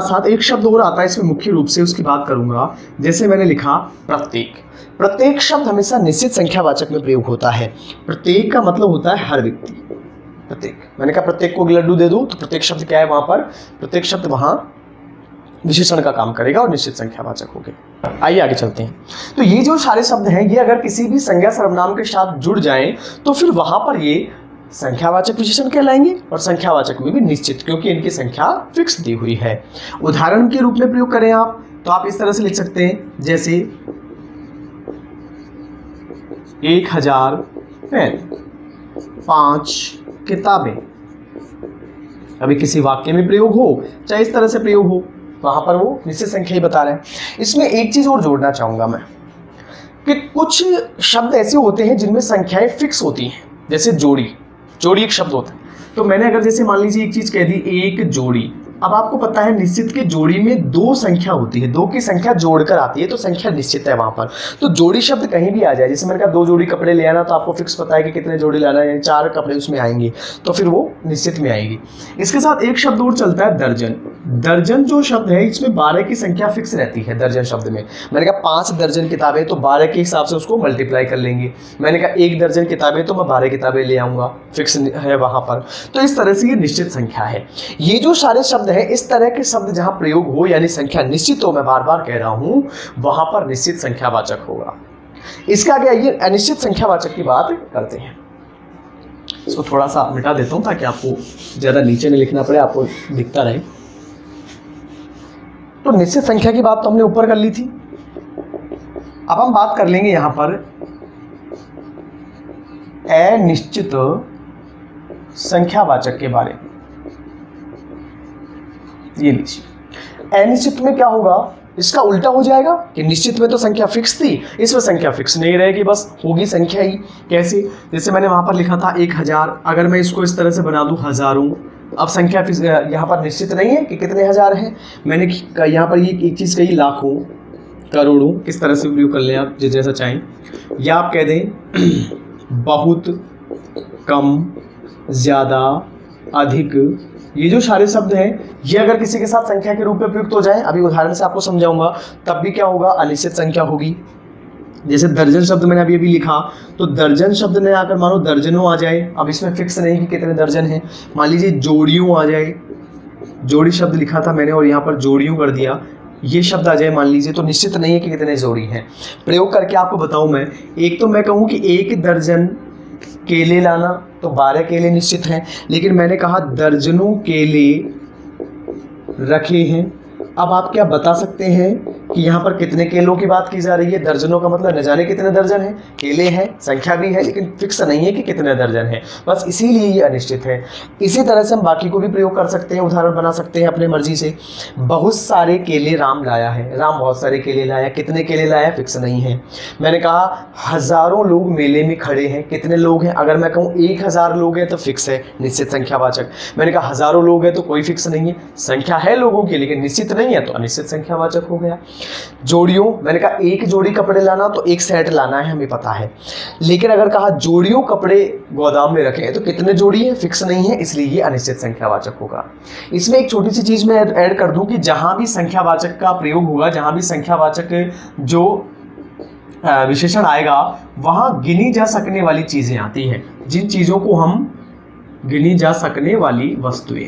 साथ एक शब्द और आता है इसमें, मुख्य रूप से उसकी बात करूंगा। जैसे मैंने लिखा प्रत्येक। प्रत्येक शब्द हमेशा निश्चित संख्यावाचक में प्रयोग होता है। प्रत्येक का मतलब होता है हर व्यक्ति। प्रत्येक, मैंने कहा प्रत्येक को लड्डू दे दूं तो प्रत्येक शब्द क्या है वहां पर, प्रत्येक शब्द वहां विशेषण का काम करेगा और निश्चित संख्यावाचक हो गए। आइए आगे चलते हैं। तो ये जो सारे शब्द हैं, ये अगर किसी भी संज्ञा सर्वनाम के साथ जुड़ जाएं तो फिर वहां पर ये संख्यावाचक विशेषण कहलाएंगे और संख्यावाचक में भी निश्चित, क्योंकि इनकी संख्या फिक्स दी हुई है। उदाहरण के रूप में प्रयोग करें आप तो आप इस तरह से लिख सकते हैं, जैसे 1000 पेन, 5 किताबें। अभी किसी वाक्य में प्रयोग हो चाहे इस तरह से प्रयोग हो, वहां पर वो निश्चित संख्या ही बता रहे हैं। इसमें एक चीज और जोड़ना चाहूंगा मैं कि कुछ शब्द ऐसे होते हैं जिनमें संख्याएं फिक्स होती हैं, जैसे जोड़ी एक शब्द होता है। तो मैंने अगर जैसे मान लीजिए एक चीज कह दी, एक जोड़ी। अब आपको पता है निश्चित की जोड़ी में 2 संख्या होती है, 2 की संख्या जोड़कर आती है, तो संख्या निश्चित है वहां पर। तो जोड़ी शब्द कहीं भी आ जाए, जैसे मैंने कहा 2 जोड़ी कपड़े ले आना, तो आपको फिक्स पता है कि कितने जोड़ी लाना है, 4 कपड़े उसमें आएंगे, तो फिर वो निश्चित में आएगी। इसके साथ एक शब्द और चलता है दर्जन। दर्जन जो शब्द है इसमें 12 की संख्या फिक्स रहती है। दर्जन शब्द में मैंने कहा 5 दर्जन किताबें, तो 12 के हिसाब से उसको मल्टीप्लाई कर लेंगे। मैंने कहा 1 दर्जन किताबें, तो मैं 12 किताबें ले आऊंगा, फिक्स है वहां पर। तो इस तरह से ये निश्चित संख्या है। ये जो सारे शब्द हैं, इस तरह के शब्द जहां प्रयोग हो यानी संख्या निश्चित हो, मैं बार बार कह रहा हूं, वहां पर निश्चित संख्यावाचक होगा। इसका आगे आइए अनिश्चित संख्यावाचक की बात करते हैं। इसको थोड़ा सा मिटा देता हूं ताकि आपको ज्यादा नीचे नहीं लिखना पड़े, आपको दिखता रहे। तो निश्चित संख्या की बात तो हमने ऊपर कर ली थी। अब हम बात कर लेंगे यहां पर अनिश्चित संख्यावाचक के बारे में। ये लीजिए, अनिश्चित में क्या होगा, इसका उल्टा हो जाएगा कि निश्चित में तो संख्या फिक्स थी, इसमें संख्या फिक्स नहीं रहेगी, बस होगी संख्या ही। कैसे, जैसे मैंने वहां पर लिखा था 1000, अगर मैं इसको इस तरह से बना दूं हजारों, अब संख्या यहाँ पर निश्चित नहीं है कि कितने हजार हैं। मैंने यहाँ पर ये एक चीज़ कही लाखों, करोड़ों, किस तरह से प्रयोग कर लें आप जैसा चाहें, या आप कह दें बहुत, कम, ज़्यादा, अधिक। ये जो सारे शब्द हैं, ये अगर किसी के साथ संख्या के रूप में प्रयुक्त हो जाए, अभी उदाहरण से आपको समझाऊंगा, तब भी क्या होगा, अनिश्चित संख्या होगी। जैसे दर्जन शब्द मैंने अभी लिखा, तो दर्जन शब्द ने आकर मानो दर्जनों आ जाए, अब इसमें फिक्स नहीं कि कितने दर्जन हैं। मान लीजिए जोड़ियों आ जाए, जोड़ी शब्द लिखा था मैंने और यहाँ पर जोड़ियों कर दिया, ये शब्द आ जाए मान लीजिए, तो निश्चित नहीं है कि कितने जोड़ी हैं। प्रयोग करके आपको बताऊं मैं, एक तो मैं कहूँ कि 1 दर्जन केले लाना, तो 12 केले निश्चित हैं, लेकिन मैंने कहा दर्जनों केले रखे हैं। अब आप क्या बता सकते हैं कि यहाँ पर कितने केलों की बात की जा रही है? दर्जनों का मतलब न जाने कितने दर्जन हैं, केले हैं, संख्या भी है, लेकिन फिक्स नहीं है कि कितने दर्जन हैं, बस इसीलिए ये अनिश्चित है। इसी तरह से हम बाकी को भी प्रयोग कर सकते हैं, उदाहरण बना सकते हैं अपने मर्जी से। बहुत सारे केले राम लाया है, राम बहुत सारे केले लाया, कितने केले लाया फिक्स नहीं है। मैंने कहा हजारों लोग मेले में खड़े हैं, कितने लोग हैं? अगर मैं कहूँ 1000 लोग हैं तो फिक्स है, निश्चित संख्यावाचक। मैंने कहा हजारों लोग हैं तो कोई फिक्स नहीं है, संख्या है लोगों की लेकिन निश्चित नहीं है, तो अनिश्चित संख्यावाचक हो गया। जोड़ियों, मैंने कहा 1 जोड़ी कपड़े लाना, तो 1 सेट लाना है, हमें पता है, लेकिन अगर कहा जोड़ियों कपड़े गोदाम में रखे हैं तो कितने जोड़ी है फिक्स नहीं है, इसलिए ये अनिश्चित संख्यावाचक होगा। इसमें एक छोटी सी चीज मैं ऐड कर दूं कि जहां भी संख्यावाचक का प्रयोग होगा, जहां भी संख्यावाचक जो विशेषण आएगा, वहां गिनी जा सकने वाली चीजें आती हैं। जिन चीजों को हम गिनी जा सकने वाली वस्तुएं,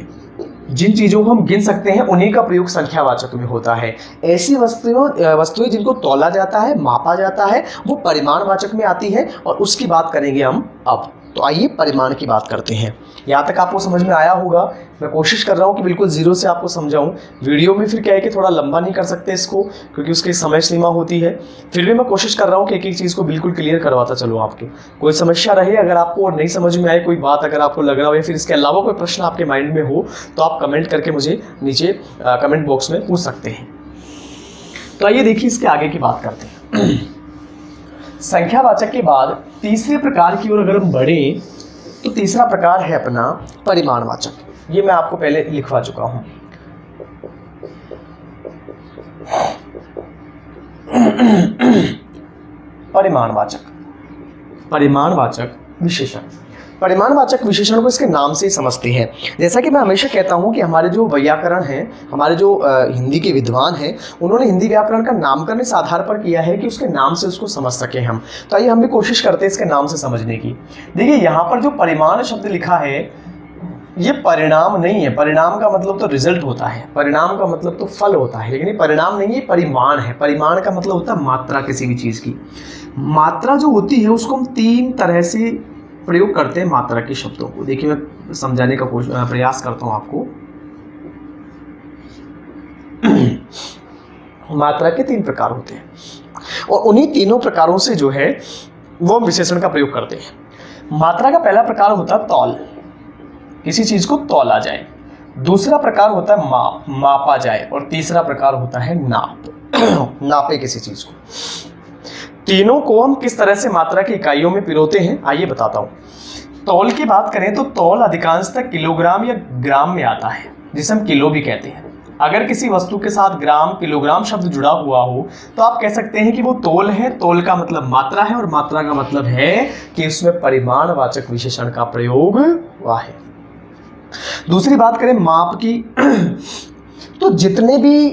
जिन चीजों को हम गिन सकते हैं, उन्हीं का प्रयोग संख्यावाचक में होता है। ऐसी वस्तुएं जिनको तौला जाता है, मापा जाता है, वो परिमाणवाचक में आती है, और उसकी बात करेंगे हम अब। तो आइए परिमाण की बात करते हैं। यहाँ तक आपको समझ में आया होगा। मैं कोशिश कर रहा हूँ कि बिल्कुल जीरो से आपको समझाऊँ। वीडियो में फिर क्या है कि थोड़ा लंबा नहीं कर सकते इसको, क्योंकि उसकी समय सीमा होती है। फिर भी मैं कोशिश कर रहा हूँ कि एक एक चीज़ को बिल्कुल क्लियर करवाता चलूँ आपको। कोई समस्या रहे अगर आपको और नहीं समझ में आए कोई बात, अगर आपको लग रहा हो या फिर इसके अलावा कोई प्रश्न आपके माइंड में हो, तो आप कमेंट करके मुझे नीचे कमेंट बॉक्स में पूछ सकते हैं। तो आइए देखिए इसके आगे की बात करते हैं। संख्यावाचक के बाद तीसरे प्रकार की ओर अगर हम बढ़ें तो तीसरा प्रकार है अपना परिमाणवाचक। ये मैं आपको पहले लिखवा चुका हूं। परिमाणवाचक विशेषण। परिमाणवाचक विशेषण को इसके नाम से ही समझते हैं। जैसा कि मैं हमेशा कहता हूं कि हमारे जो व्याकरण हैं, हमारे जो हिंदी के विद्वान हैं, उन्होंने हिंदी व्याकरण का नामकरण इस आधार पर किया है कि उसके नाम से उसको समझ सकें हम। तो आइए हम भी कोशिश करते हैं इसके नाम से समझने की। देखिए यहाँ पर जो परिमाण शब्द लिखा है ये परिणाम नहीं है। परिणाम का मतलब तो रिजल्ट होता है, परिणाम का मतलब तो फल होता है, लेकिन ये परिणाम नहीं है, परिमाण है। परिमाण का मतलब होता है मात्रा किसी भी चीज़ की। मात्रा जो होती है उसको हम तीन तरह से प्रयोग करते हैं मात्रा के शब्दों को। देखिए मैं समझाने का प्रयास करता हूं आपको। मात्रा के तीन प्रकार होते हैं और उन्हीं तीनों प्रकारों से जो है वो हम विशेषण का प्रयोग करते हैं। मात्रा का पहला प्रकार होता है तौल, किसी चीज को तौला जाए। दूसरा प्रकार होता है माप, मापा जाए। और तीसरा प्रकार होता है नाप, नापे किसी चीज को। तीनों को हम किस तरह से मात्रा की इकाइयों में पिरोते हैं आइए बताता हूं। तौल की बात करें तो तौल अधिकांशतः किलोग्राम या ग्राम में आता है, जिसे हम किलो भी कहते हैं। अगर किसी वस्तु के साथ ग्राम, किलोग्राम शब्द जुड़ा हुआ हो तो आप कह सकते हैं कि वो तौल है। तौल का मतलब मात्रा है और मात्रा का मतलब है कि उसमें परिमाणवाचक विशेषण का प्रयोग हुआ है। दूसरी बात करें माप की, तो जितने भी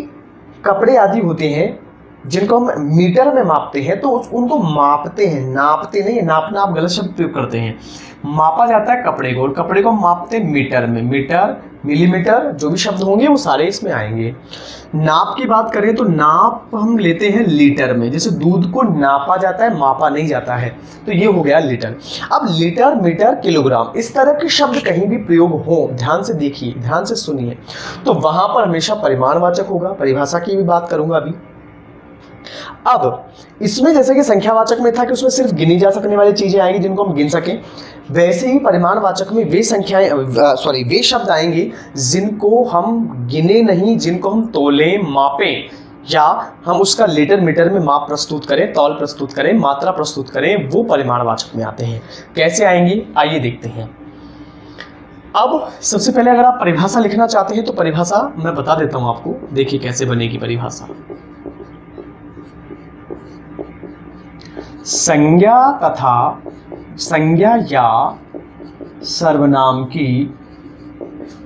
कपड़े आदि होते हैं जिनको हम मीटर में मापते हैं तो उनको मापते हैं, नापते नहीं। नापना आप गलत शब्द प्रयोग करते हैं। मापा जाता है कपड़े को और कपड़े को हम मापते हैं मीटर में। मीटर, मिलीमीटर, जो भी शब्द होंगे वो सारे इसमें आएंगे। नाप की बात करें तो नाप हम लेते हैं लीटर में। जैसे दूध को नापा जाता है, मापा नहीं जाता है, तो ये हो गया लीटर। अब लीटर, मीटर, किलोग्राम इस तरह के शब्द कहीं भी प्रयोग हो, ध्यान से देखिए, ध्यान से सुनिए, तो वहां पर हमेशा परिमाणवाचक होगा। परिभाषा की भी बात करूंगा अभी। अब इसमें जैसे कि संख्यावाचक में था कि उसमें सिर्फ गिनी जा सकने वाली चीजें आएंगी जिनको हम गिन सकें, वैसे ही परिमाणवाचक में वे वे शब्द आएंगे जिनको हम गिने नहीं, जिनको हम तोलें, मापें, या हम उसका लीटर मीटर में माप प्रस्तुत करें, तौल प्रस्तुत करें, मात्रा प्रस्तुत करें, वो परिमाणवाचक में आते हैं। कैसे आएंगे आइए देखते हैं। अब सबसे पहले अगर आप परिभाषा लिखना चाहते हैं तो परिभाषा मैं बता देता हूं आपको। देखिए कैसे बनेगी परिभाषा। संज्ञा तथा संज्ञा या सर्वनाम की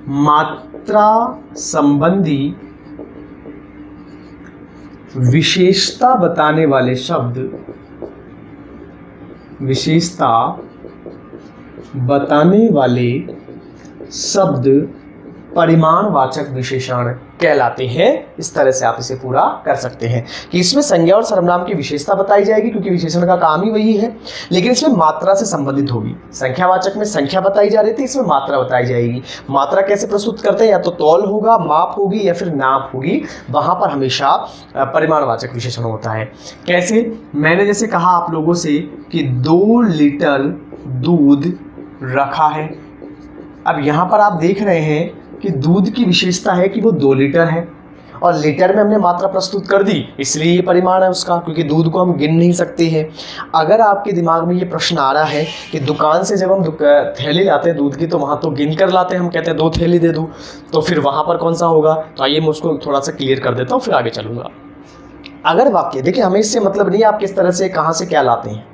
मात्रा संबंधी विशेषता बताने वाले शब्द, विशेषता बताने वाले शब्द परिमाणवाचक विशेषण कहलाते हैं। इस तरह से आप इसे पूरा कर सकते हैं कि इसमें संज्ञा और सर्वनाम की विशेषता बताई जाएगी, क्योंकि विशेषण का काम ही वही है, लेकिन इसमें मात्रा से संबंधित होगी। संख्यावाचक में संख्या बताई जा रही थी, इसमें मात्रा बताई जाएगी। मात्रा कैसे प्रस्तुत करते हैं, या तो तौल होगा, माप होगी, या फिर नाप होगी। वहां पर हमेशा परिमाणवाचक विशेषण होता है। कैसे? मैंने जैसे कहा आप लोगों से कि 2 लीटर दूध रखा है। अब यहां पर आप देख रहे हैं कि दूध की विशेषता है कि वो 2 लीटर है और लीटर में हमने मात्रा प्रस्तुत कर दी, इसलिए ये परिमाण है उसका, क्योंकि दूध को हम गिन नहीं सकते हैं। अगर आपके दिमाग में ये प्रश्न आ रहा है कि दुकान से जब हम थैली लाते हैं दूध की तो वहाँ तो गिन कर लाते हैं, हम कहते हैं 2 थैली दे दो, तो फिर वहाँ पर कौन सा होगा? तो आइए मैं उसको थोड़ा सा क्लियर कर देता हूँ, फिर आगे चलूँगा। अगर वाक्य, देखिए हमें इससे मतलब नहीं आप किस तरह से कहाँ से क्या लाते हैं,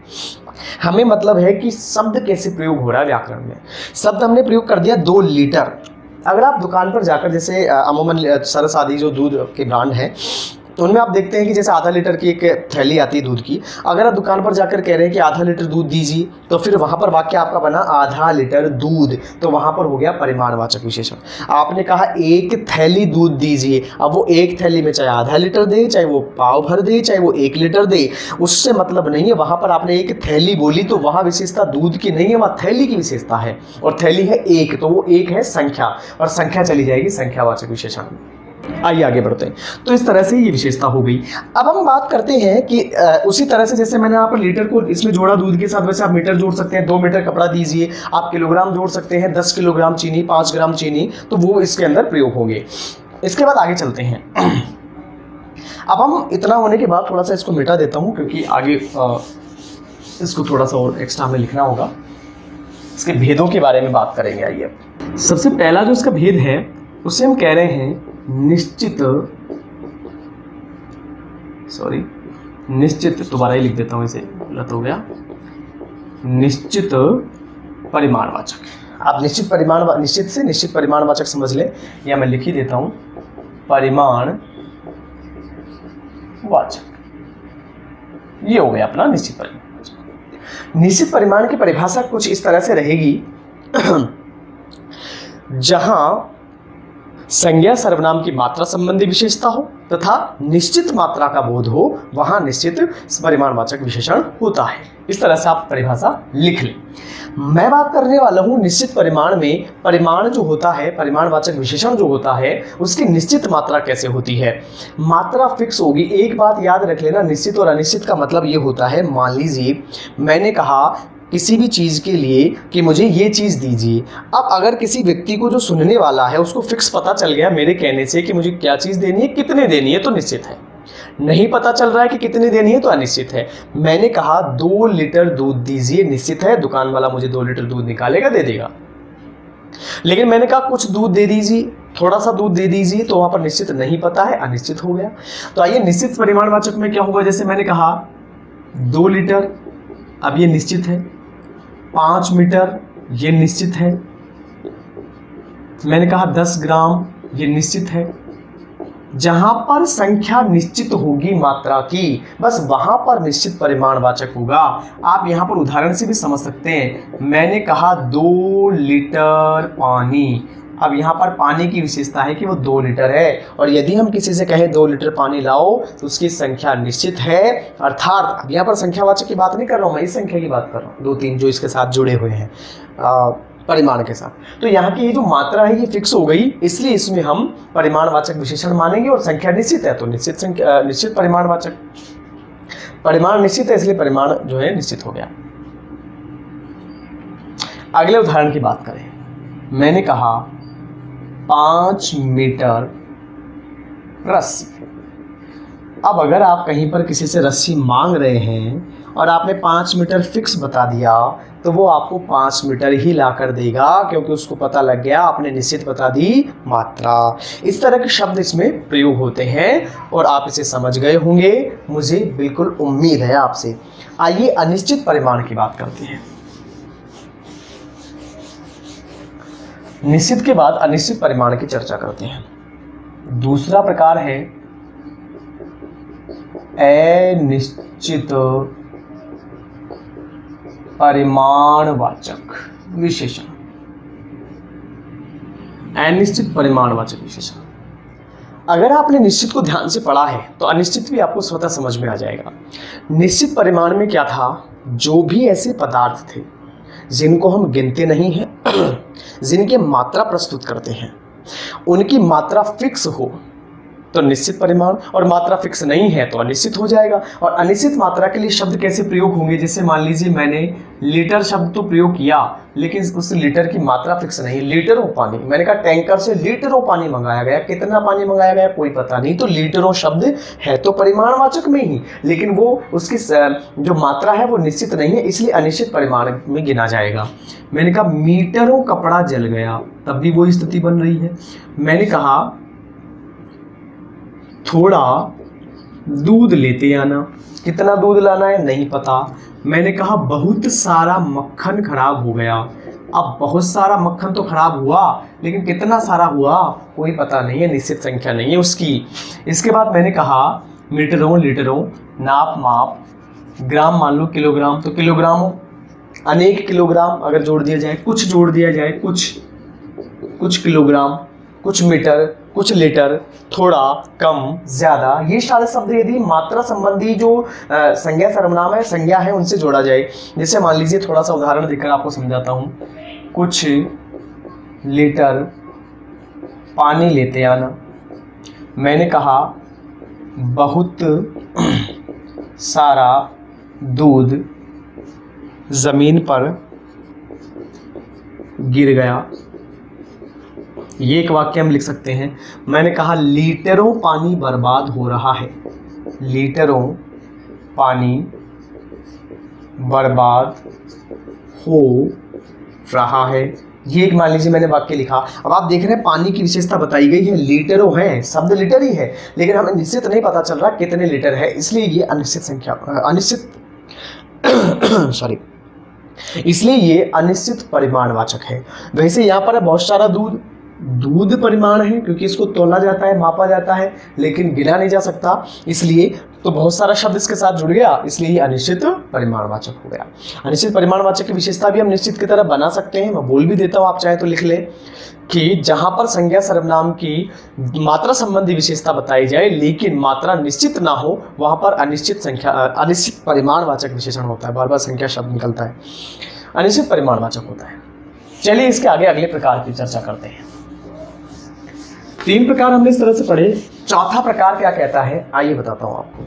हमें मतलब है कि शब्द कैसे प्रयोग हो रहा है व्याकरण में। शब्द हमने प्रयोग कर दिया 2 लीटर। अगर आप दुकान पर जाकर, जैसे अमूमन सरस आदि जो दूध के ब्रांड हैं, तो उनमें आप देखते हैं कि जैसे आधा लीटर की एक थैली आती है दूध की, अगर आप दुकान पर जाकर कह रहे हैं कि आधा लीटर दूध दीजिए, तो फिर वहाँ पर वाक्य आपका बना आधा लीटर दूध, तो वहाँ पर हो गया परिमाणवाचक विशेषण। आपने कहा एक थैली दूध दीजिए, अब वो एक थैली में चाहे आधा लीटर दे, चाहे वो पाव भर दे, चाहे वो 1 लीटर दे, उससे मतलब नहीं है। वहाँ पर आपने एक थैली बोली तो वहाँ विशेषता दूध की नहीं है, वहाँ थैली की विशेषता है, और थैली है एक, तो वो एक है संख्या, और संख्या चली जाएगी संख्यावाचक विशेषण। आइए आगे बढ़ते हैं। तो इस तरह से ये विशेषता हो गई। अब हम बात करते हैं कि उसी तरह से जैसे मैंने यहाँ पर लीटर को इसमें जोड़ा दूध के साथ, वैसे आप मीटर जोड़ सकते हैं। 2 मीटर कपड़ा दीजिए, आप किलोग्राम जोड़ सकते हैं, 10 किलोग्राम चीनी, 5 ग्राम चीनी, तो वो इसके अंदर प्रयोग होंगे। इसके बाद आगे चलते हैं। अब हम इतना होने के बाद थोड़ा सा इसको मिटा देता हूँ, क्योंकि आगे इसको थोड़ा सा और एक्स्ट्रा में लिखना होगा। इसके भेदों के बारे में बात करेंगे। आइए, सबसे पहला जो इसका भेद है उसे हम कह रहे हैं निश्चित, दोबारा ही लिख देता हूं, इसे गलत हो गया, निश्चित परिमाणवाचक। आप निश्चित से निश्चित परिमाणवाचक समझ लें, या मैं लिख ही देता हूं परिमाणवाचक। ये हो गया अपना निश्चित परिमाण। निश्चित परिमाण की परिभाषा कुछ इस तरह से रहेगी, जहां संज्ञा सर्वनाम की मात्रा संबंधी विशेषता हो तथा निश्चित मात्रा का बोध हो, वहां निश्चित परिमाणवाचक विशेषण होता है। इस तरह से आप परिभाषा लिख लें। मैं बात करने वाला हूं निश्चित परिमाण में परिमाण जो होता है, परिमाणवाचक विशेषण जो होता है, उसकी निश्चित मात्रा कैसे होती है। मात्रा फिक्स होगी। एक बात याद रख लेना, निश्चित और अनिश्चित का मतलब ये होता है, मान लीजिए मैंने कहा किसी भी चीज़ के लिए कि मुझे ये चीज़ दीजिए। अब अगर किसी व्यक्ति को जो सुनने वाला है उसको फिक्स पता चल गया मेरे कहने से कि मुझे क्या चीज़ देनी है, कितने देनी है, तो निश्चित है। नहीं पता चल रहा है कि कितनी देनी है, तो अनिश्चित है। मैंने कहा 2 लीटर दूध दीजिए, निश्चित है, दुकान वाला मुझे 2 लीटर दूध निकालेगा, दे देगा। लेकिन मैंने कहा कुछ दूध दे दीजिए, थोड़ा सा दूध दे दीजिए, तो वहां पर निश्चित नहीं पता है, अनिश्चित हो गया। तो आइए, निश्चित परिमाणवाचक में क्या होगा, जैसे मैंने कहा 2 लीटर, अब ये निश्चित है। 5 मीटर, ये निश्चित है। मैंने कहा 10 ग्राम, ये निश्चित है। जहां पर संख्या निश्चित होगी मात्रा की, बस वहां पर निश्चित परिमाणवाचक होगा। आप यहां पर उदाहरण से भी समझ सकते हैं। मैंने कहा 2 लीटर पानी, अब यहाँ पर पानी की विशेषता है कि वो 2 लीटर है, और यदि हम किसी से कहें 2 लीटर पानी लाओ तो उसकी संख्या निश्चित है। अर्थात अब यहाँ पर संख्यावाचक की बात नहीं कर रहा हूँ मैं, इस संख्या की बात कर रहा हूँ, 2-3 जो इसके साथ जुड़े हुए हैं परिमाण के साथ। तो यहाँ की ये जो मात्रा है ये फिक्स हो गई, इसलिए इसमें हम परिमाणवाचक विशेषण मानेंगे, और संख्या निश्चित है तो निश्चित परिमाणवाचक। परिमाण निश्चित है इसलिए परिमाण जो है निश्चित हो गया। अगले उदाहरण की बात करें। मैंने कहा 5 मीटर रस्सी। अब अगर आप कहीं पर किसी से रस्सी मांग रहे हैं और आपने 5 मीटर फिक्स बता दिया, तो वो आपको 5 मीटर ही ला कर देगा, क्योंकि उसको पता लग गया आपने निश्चित बता दी मात्रा। इस तरह के शब्द इसमें प्रयोग होते हैं और आप इसे समझ गए होंगे, मुझे बिल्कुल उम्मीद है आपसे। आइए अनिश्चित परिमाण की बात करते हैं। निश्चित के बाद अनिश्चित परिमाण की चर्चा करते हैं। दूसरा प्रकार है अनिश्चित परिमाणवाचक विशेषण। अनिश्चित परिमाणवाचक विशेषण, अगर आपने निश्चित को ध्यान से पढ़ा है तो अनिश्चित भी आपको स्वतः समझ में आ जाएगा। निश्चित परिमाण में क्या था, जो भी ऐसे पदार्थ थे जिनको हम गिनते नहीं हैं, जिनकी मात्रा प्रस्तुत करते हैं, उनकी मात्रा फिक्स हो तो निश्चित परिमाण, और मात्रा फिक्स नहीं है तो अनिश्चित हो जाएगा। और अनिश्चित मात्रा के लिए शब्द कैसे प्रयोग होंगे, जैसे मान लीजिए मैंने लीटर शब्द तो प्रयोग किया, लेकिन उस लीटर की मात्रा फिक्स नहीं, लीटरों पानी, मैंने कहा टैंकर से लीटरों पानी मंगाया गया, कितना पानी मंगाया गया कोई पता नहीं, तो लीटरों शब्द है तो परिमाणवाचक में ही, लेकिन वो उसकी जो मात्रा है वो निश्चित नहीं है, इसलिए अनिश्चित परिमाण में गिना जाएगा। मैंने कहा मीटरों कपड़ा जल गया, तब भी वो स्थिति बन रही है। मैंने कहा थोड़ा दूध लेते आना, कितना दूध लाना है नहीं पता। मैंने कहा बहुत सारा मक्खन खराब हो गया, अब बहुत सारा मक्खन तो खराब हुआ, लेकिन कितना सारा हुआ कोई पता नहीं है, निश्चित संख्या नहीं है उसकी। इसके बाद मैंने कहा मीटरों, लीटरों, नाप, माप, ग्राम मान लो, किलोग्राम तो किलोग्रामों, अनेक किलोग्राम अगर जोड़ दिया जाए, कुछ जोड़ दिया जाए, कुछ किलोग्राम, कुछ मीटर, कुछ लीटर, थोड़ा, कम, ज्यादा, ये सारे शब्द यदि मात्रा संबंधी जो संज्ञा सर्वनाम है, संज्ञा है, उनसे जोड़ा जाए। जैसे मान लीजिए थोड़ा सा उदाहरण देकर आपको समझाता हूं। कुछ लीटर पानी लेते आना। मैंने कहा बहुत सारा दूध जमीन पर गिर गया। ये एक वाक्य हम लिख सकते हैं। मैंने कहा लीटरों पानी बर्बाद हो रहा है। लीटरों पानी बर्बाद हो रहा है। ये एक मान लीजिए मैंने वाक्य लिखा। अब आप देख रहे हैं पानी की विशेषता बताई गई है, लीटरों है, शब्द लीटर ही है, लेकिन हमें निश्चित नहीं पता चल रहा कितने लीटर है, इसलिए ये अनिश्चित संख्या, अनिश्चित सॉरी, इसलिए ये अनिश्चित परिमाणवाचक है। वैसे यहाँ पर बहुत सारा दूध परिमाण है, क्योंकि इसको तोला जाता है, मापा जाता है, लेकिन गिना नहीं जा सकता, इसलिए तो बहुत सारा शब्द इसके साथ जुड़ गया, इसलिए ये अनिश्चित परिमाणवाचक हो गया। अनिश्चित परिमाणवाचक की विशेषता भी हम निश्चित की तरह बना सकते हैं। मैं बोल भी देता हूँ, आप चाहे तो लिख ले कि जहां पर संज्ञा सर्वनाम की मात्रा संबंधी विशेषता बताई जाए लेकिन मात्रा निश्चित ना हो, वहां पर अनिश्चित परिमाणवाचक विशेषण होता है। बार बार संख्या शब्द निकलता है, अनिश्चित परिमाणवाचक होता है। चलिए इसके आगे अगले प्रकार की चर्चा करते हैं। 3 प्रकार हमने इस तरह से पढ़े। चौथा प्रकार क्या कहता है, आइए बताता हूं आपको।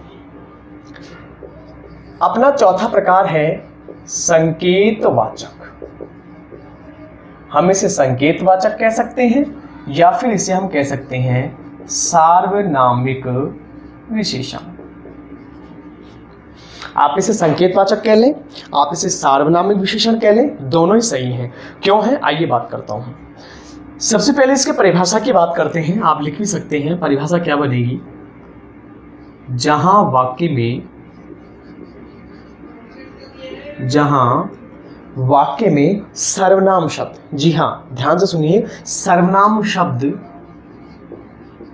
अपना चौथा प्रकार है संकेतवाचक। हम इसे संकेतवाचक कह सकते हैं या फिर इसे हम कह सकते हैं सार्वनामिक विशेषण। आप इसे संकेतवाचक कह लें, आप इसे सार्वनामिक विशेषण कह लें, दोनों ही सही हैं। क्यों है, आइए बात करता हूं। सबसे पहले इसके परिभाषा की बात करते हैं। आप लिख भी सकते हैं, परिभाषा क्या बनेगी। जहां वाक्य में सर्वनाम शब्द, जी हां ध्यान से सुनिए, सर्वनाम शब्द,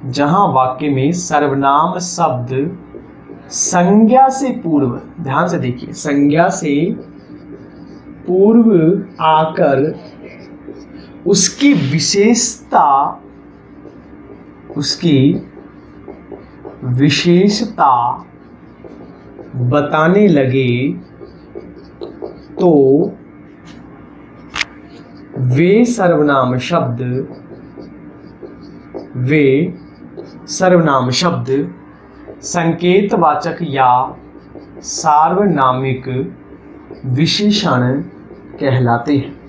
जहां वाक्य में सर्वनाम शब्द संज्ञा से पूर्व, ध्यान से देखिए, संज्ञा से पूर्व आकर उसकी विशेषता बताने लगे तो वे सर्वनाम शब्द संकेतवाचक या सार्वनामिक विशेषण कहलाते हैं।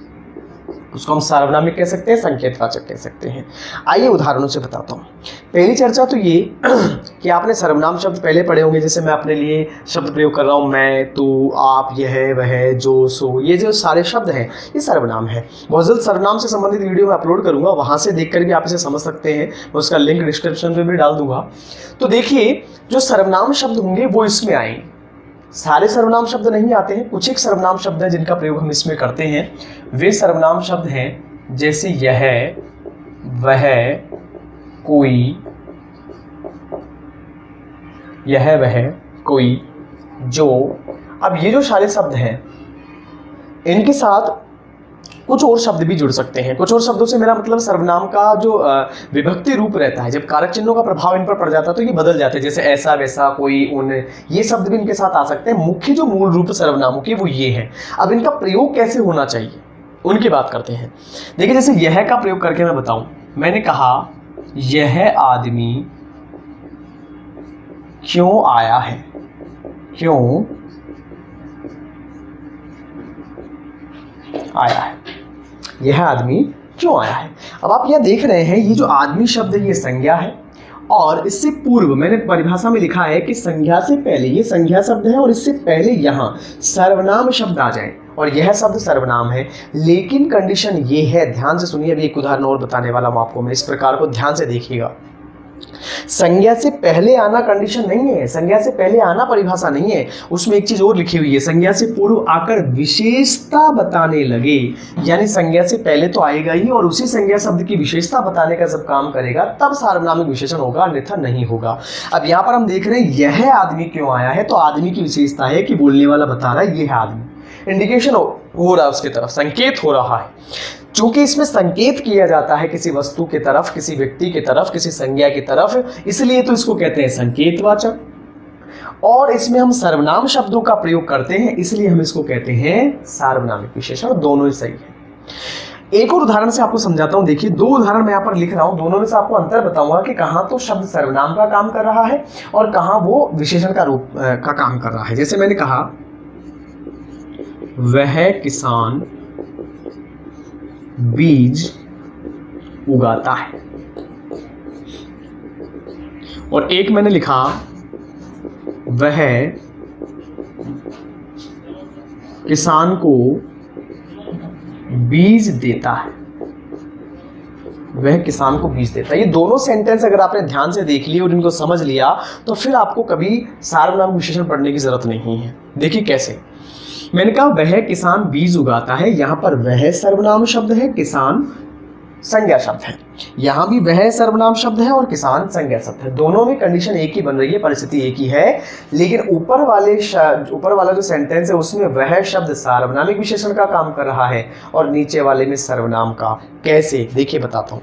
उसको हम सार्वनामिक कह सकते हैं, संकेतवाचक कह सकते हैं। आइए उदाहरणों से बताता हूँ। पहली चर्चा तो ये कि आपने सर्वनाम शब्द पहले पढ़े होंगे। जैसे मैं अपने लिए शब्द प्रयोग कर रहा हूँ, मैं, तू, आप, यह, वह, जो, सो, ये जो सारे शब्द हैं ये सर्वनाम है। बहुत जल्द सर्वनाम से संबंधित वीडियो मैं अपलोड करूँगा, वहाँ से देखकर भी आप इसे समझ सकते हैं। मैं उसका लिंक डिस्क्रिप्शन में भी डाल दूंगा। तो देखिए, जो सर्वनाम शब्द होंगे वो इसमें आएंगे। सारे सर्वनाम शब्द नहीं आते हैं, कुछ एक सर्वनाम शब्द हैं जिनका प्रयोग हम इसमें करते हैं। वे सर्वनाम शब्द हैं जैसे यह, वह, कोई, यह, वह, कोई, जो। अब ये जो सारे शब्द हैं इनके साथ कुछ और शब्द भी जुड़ सकते हैं। कुछ और शब्दों से मेरा मतलब सर्वनाम का जो विभक्ति रूप रहता है, जब कारक चिन्हों का प्रभाव इन पर पड़ जाता है तो ये बदल जाते हैं। जैसे ऐसा, वैसा, कोई, उन, ये शब्द भी इनके साथ आ सकते हैं। मुख्य जो मूल रूप सर्वनामों के वो ये है। अब इनका प्रयोग कैसे होना चाहिए उनकी बात करते हैं। देखिए, जैसे यह का प्रयोग करके मैं बताऊं। मैंने कहा यह आदमी क्यों आया है। क्यों आया है, यह आदमी क्यों आया है। अब आप यह देख रहे हैं, ये जो आदमी शब्द है ये संज्ञा है, और इससे पूर्व मैंने परिभाषा में लिखा है कि संज्ञा से पहले, ये संज्ञा शब्द है और इससे पहले यहां सर्वनाम शब्द आ जाए, और यह शब्द सर्वनाम है। लेकिन कंडीशन ये है, ध्यान से सुनिए, अभी एक उदाहरण और बताने वाला हूं आपको मैं, इस प्रकार को ध्यान से देखिएगा। संज्ञा से पहले आना कंडीशन नहीं है, संज्ञा से पहले आना परिभाषा नहीं है। उसमें एक चीज और लिखी हुई है, संज्ञा से पूर्व आकर विशेषता बताने लगे, यानी संज्ञा से पहले तो आएगा ही और उसी संज्ञा शब्द की विशेषता बताने का जब काम करेगा तब सार्वनामिक विशेषण होगा, अन्यथा नहीं होगा। अब यहाँ पर हम देख रहे हैं यह आदमी क्यों आया है, तो आदमी की विशेषता है कि बोलने वाला बता रहा है यह आदमी, इंडिकेशन हो रहा है उसके तरफ, संकेत हो रहा है। चूंकि इसमें संकेत किया जाता है किसी वस्तु की तरफ, किसी व्यक्ति की तरफ, किसी संज्ञा की तरफ, इसलिए तो इसको कहते हैं संकेतवाचक। और इसमें हम सर्वनाम शब्दों का प्रयोग करते हैं, इसलिए हम इसको कहते हैं सार्वनामिक विशेषण। दोनों ही सही है। एक और उदाहरण से आपको समझाता हूं। देखिए, दो उदाहरण मैं यहां पर लिख रहा हूं, दोनों में से आपको अंतर बताऊंगा कि कहां तो शब्द सर्वनाम का काम कर रहा है और कहां वो विशेषण का रूप का काम कर रहा है। जैसे मैंने कहा, वह किसान बीज उगाता है, और एक मैंने लिखा, वह किसान को बीज देता है, वह किसान को बीज देता है। ये दोनों सेंटेंस अगर आपने ध्यान से देख लिए और इनको समझ लिया तो फिर आपको कभी सार्वनामिक विशेषण पढ़ने की जरूरत नहीं है। देखिए कैसे, मैंने कहा वह किसान बीज उगाता है, यहां पर वह सर्वनाम शब्द है, किसान संज्ञा शब्द है। यहां भी वह सर्वनाम शब्द है और किसान संज्ञा शब्द है। दोनों में कंडीशन एक ही बन रही है, परिस्थिति एक ही है, लेकिन ऊपर वाला जो सेंटेंस है उसमें वह शब्द सार्वनामिक विशेषण का काम कर रहा है और नीचे वाले में सर्वनाम का। कैसे, देखिए बताता हूं।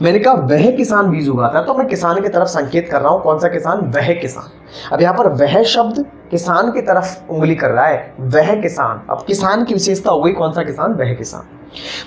मैंने कहा वह किसान बीज उगाता है, तो मैं किसान की तरफ संकेत कर रहा हूं। कौन सा किसान? वह किसान। अब यहाँ पर वह शब्द किसान की तरफ उंगली कर रहा है, वह किसान। अब किसान की विशेषता हो गई, कौन सा किसान? वह किसान।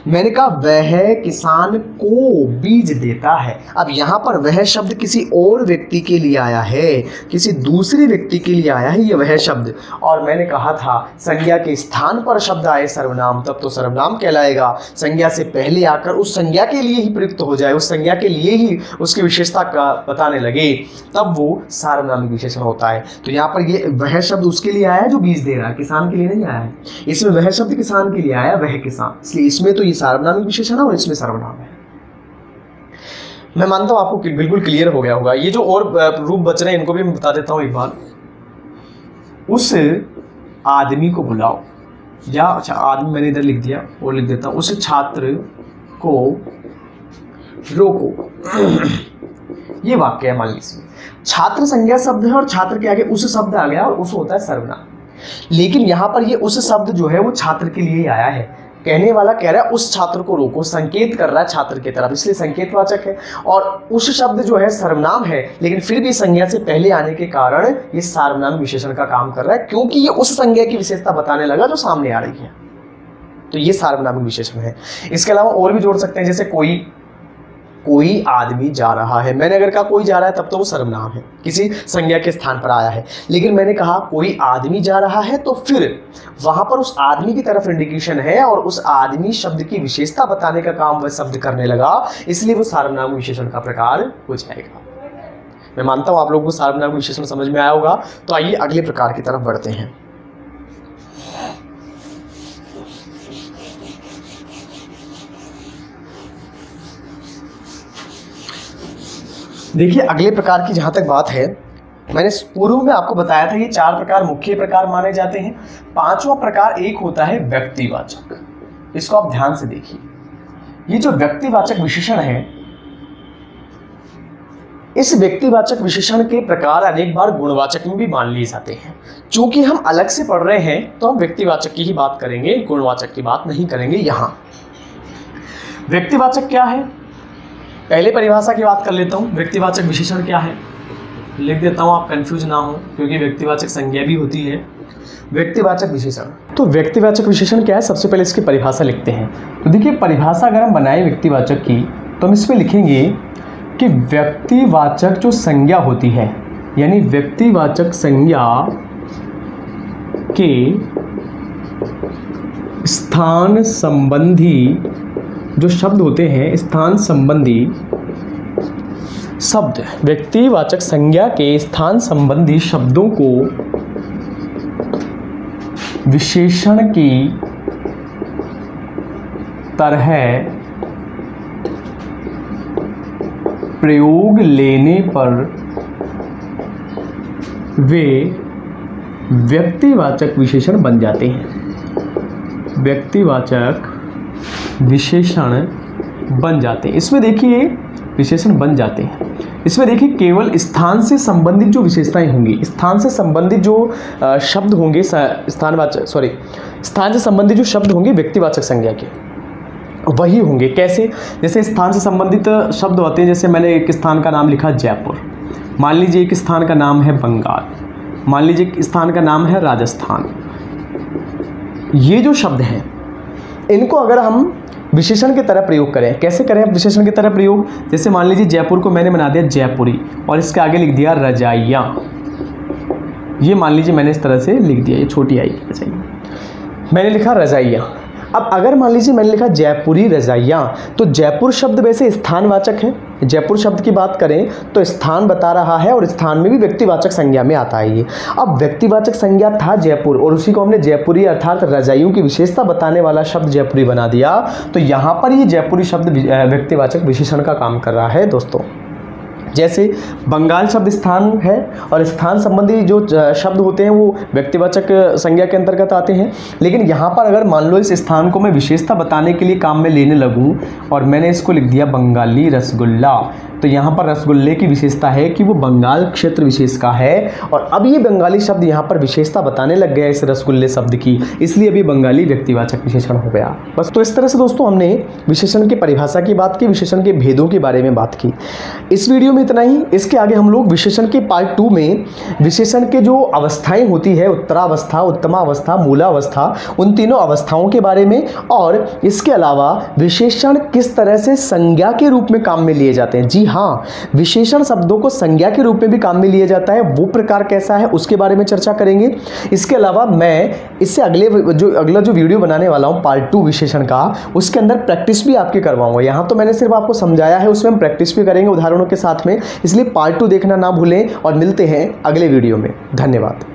मैंने कहा वह किसान को बीज देता है। अब यहां पर वह शब्द किसी और व्यक्ति के लिए आया है, किसी दूसरे व्यक्ति के लिए आया है ये वह शब्द, और मैंने कहा था संज्ञा के स्थान पर शब्द आए सर्वनाम, तब तो सर्वनाम कहलाएगा। संज्ञा से पहले आकर उस संज्ञा के लिए ही प्रयुक्त हो जाए, उस संज्ञा के लिए ही उसकी विशेषता का बताने लगे, तब वो सार्वनामिक विशेषण होता है। तो यहाँ पर ये वह शब्द उसके लिए आया है जो बीज दे रहा है, किसान के लिए नहीं आया है। इसमें वह शब्द किसान के लिए आया, वह किसान, इसलिए इसमें तो ये सार्वनामिक विशेषण है और इसमें सर्वनाम है। मैं मानता हूं आपको बिल्कुल क्लियर हो गया होगा। ये जो और रूप बच रहे हैं इनको भी मैं बता देता हूं एक बार। उस आदमी को बुलाओ, या अच्छा आदमी मैंने इधर लिख दिया और लिख देता हूं, उस छात्र को रोको। ये वाक्य है, मान लीजिए छात्र संज्ञा शब्द है और छात्र के आगे उस शब्द आ गया और उस होता है सर्वनाम। लेकिन यहां पर ये उस शब्द जो है वो छात्र के लिए ही आया है। कहने वाला कह रहा है उस छात्र को रोको, संकेत कर रहा है छात्र की तरफ, इसलिए संकेतवाचक है। और उस शब्द जो है सर्वनाम है, लेकिन फिर भी संज्ञा से पहले आने के कारण ये सार्वनामिक विशेषण का काम कर रहा है, क्योंकि ये उस संज्ञा की विशेषता बताने लगा जो सामने आ रही है। तो ये सार्वनामिक विशेषण है। इसके अलावा और भी जोड़ सकते हैं, जैसे कोई आदमी जा रहा है। मैंने अगर कहा कोई जा रहा है तब तो वो सर्वनाम है, किसी संज्ञा के स्थान पर आया है। लेकिन मैंने कहा कोई आदमी जा रहा है, तो फिर वहां पर उस आदमी की तरफ इंडिकेशन है और उस आदमी शब्द की विशेषता बताने का काम वह शब्द करने लगा, इसलिए वो सार्वनामिक विशेषण का प्रकार हो जाएगा। मैं मानता हूं आप लोगों को सार्वनामिक विशेषण समझ में आया होगा। तो आइए अगले प्रकार की तरफ बढ़ते हैं। देखिए अगले प्रकार की जहां तक बात है, मैंने पूर्व में आपको बताया था ये 4 प्रकार मुख्य प्रकार माने जाते हैं। 5वां प्रकार एक होता है व्यक्तिवाचक। इसको आप ध्यान से देखिए। ये जो व्यक्तिवाचक विशेषण है, इस व्यक्तिवाचक विशेषण के प्रकार अनेक बार गुणवाचक में भी मान लिए जाते हैं। चूंकि हम अलग से पढ़ रहे हैं तो हम व्यक्तिवाचक की ही बात करेंगे, गुणवाचक की बात नहीं करेंगे। यहां व्यक्तिवाचक क्या है, पहले परिभाषा की बात कर लेता हूं। व्यक्तिवाचक विशेषण क्या है लिख देता हूं, आप कंफ्यूज ना हो, क्योंकि व्यक्तिवाचक संज्ञा भी होती है। व्यक्तिवाचक विशेषण, तो व्यक्तिवाचक विशेषण क्या है, सबसे पहले इसकी परिभाषा लिखते हैं। तो देखिए परिभाषा अगर हम बनाए व्यक्तिवाचक की, तो हम इसमें लिखेंगे कि व्यक्तिवाचक जो संज्ञा होती है, यानी व्यक्तिवाचक संज्ञा के स्थान संबंधी जो शब्द होते हैं, स्थान संबंधी शब्द, व्यक्तिवाचक संज्ञा के स्थान संबंधी शब्दों को विशेषण की तरह प्रयोग लेने पर वे व्यक्तिवाचक विशेषण बन जाते हैं। व्यक्तिवाचक विशेषण बन जाते हैं। इसमें देखिए विशेषण बन जाते हैं। इसमें देखिए केवल स्थान से संबंधित जो विशेषताएं होंगी, स्थान से संबंधित जो शब्द होंगे, स्थान से संबंधित जो शब्द होंगे व्यक्तिवाचक संज्ञा के, वही होंगे। कैसे? जैसे स्थान से संबंधित शब्द होते हैं, जैसे मैंने एक स्थान का नाम लिखा जयपुर, मान लीजिए एक स्थान का नाम है बंगाल, मान लीजिए एक स्थान का नाम है राजस्थान। ये जो शब्द हैं इनको अगर हम विशेषण की तरह प्रयोग करें, कैसे करें विशेषण की तरह प्रयोग? जैसे मान लीजिए जयपुर को मैंने बना दिया जयपुरी और इसके आगे लिख दिया रजाइयाँ। ये मान लीजिए मैंने इस तरह से लिख दिया, ये छोटी आई रजाइयाँ, मैंने लिखा रजाइयाँ। अब अगर मान लीजिए मैंने लिखा जयपुरी रजाइयाँ, तो जयपुर शब्द वैसे स्थानवाचक है। जयपुर शब्द की बात करें तो स्थान बता रहा है और स्थान में भी व्यक्तिवाचक संज्ञा में आता है ये। अब व्यक्तिवाचक संज्ञा था जयपुर और उसी को हमने जयपुरी अर्थात रजाइयों की विशेषता बताने वाला शब्द जयपुरी बना दिया, तो यहाँ पर ये जयपुरी शब्द व्यक्तिवाचक विशेषण का काम कर रहा है दोस्तों। जैसे बंगाल शब्द स्थान है और स्थान संबंधी जो शब्द होते हैं वो व्यक्तिवाचक संज्ञा के अंतर्गत आते हैं। लेकिन यहाँ पर अगर मान लो इस स्थान को मैं विशेषता बताने के लिए काम में लेने लगूँ और मैंने इसको लिख दिया बंगाली रसगुल्ला, तो यहाँ पर रसगुल्ले की विशेषता है कि वो बंगाल क्षेत्र विशेष का है और अब ये बंगाली शब्द यहाँ पर विशेषता बताने लग गया इस रसगुल्ले शब्द की, इसलिए अभी बंगाली व्यक्तिवाचक विशेषण हो गया। बस तो इस तरह से दोस्तों हमने विशेषण की परिभाषा की बात की, विशेषण के भेदों के बारे में बात की। इस वीडियो में इतना ही। इसके आगे हम लोग विशेषण के पार्ट 2 में विशेषण के जो अवस्थाएं होती है, उत्तरावस्था, उत्तमावस्था, मूलावस्था, उन तीनों अवस्थाओं के बारे में, और इसके अलावा विशेषण किस तरह से संज्ञा के रूप में काम में लिए जाते हैं। जी हाँ, विशेषण शब्दों को संज्ञा के रूप में भी काम में लिया जाता है, वो प्रकार कैसा है उसके बारे में चर्चा करेंगे। इसके अलावा मैं इससे अगला जो वीडियो बनाने वाला हूँ पार्ट 2 विशेषण का, उसके अंदर प्रैक्टिस भी आपके करवाऊंगा। यहाँ तो मैंने सिर्फ आपको समझाया है, उसमें हम प्रैक्टिस भी करेंगे उदाहरणों के साथ में, इसलिए पार्ट 2 देखना ना भूलें और मिलते हैं अगले वीडियो में। धन्यवाद।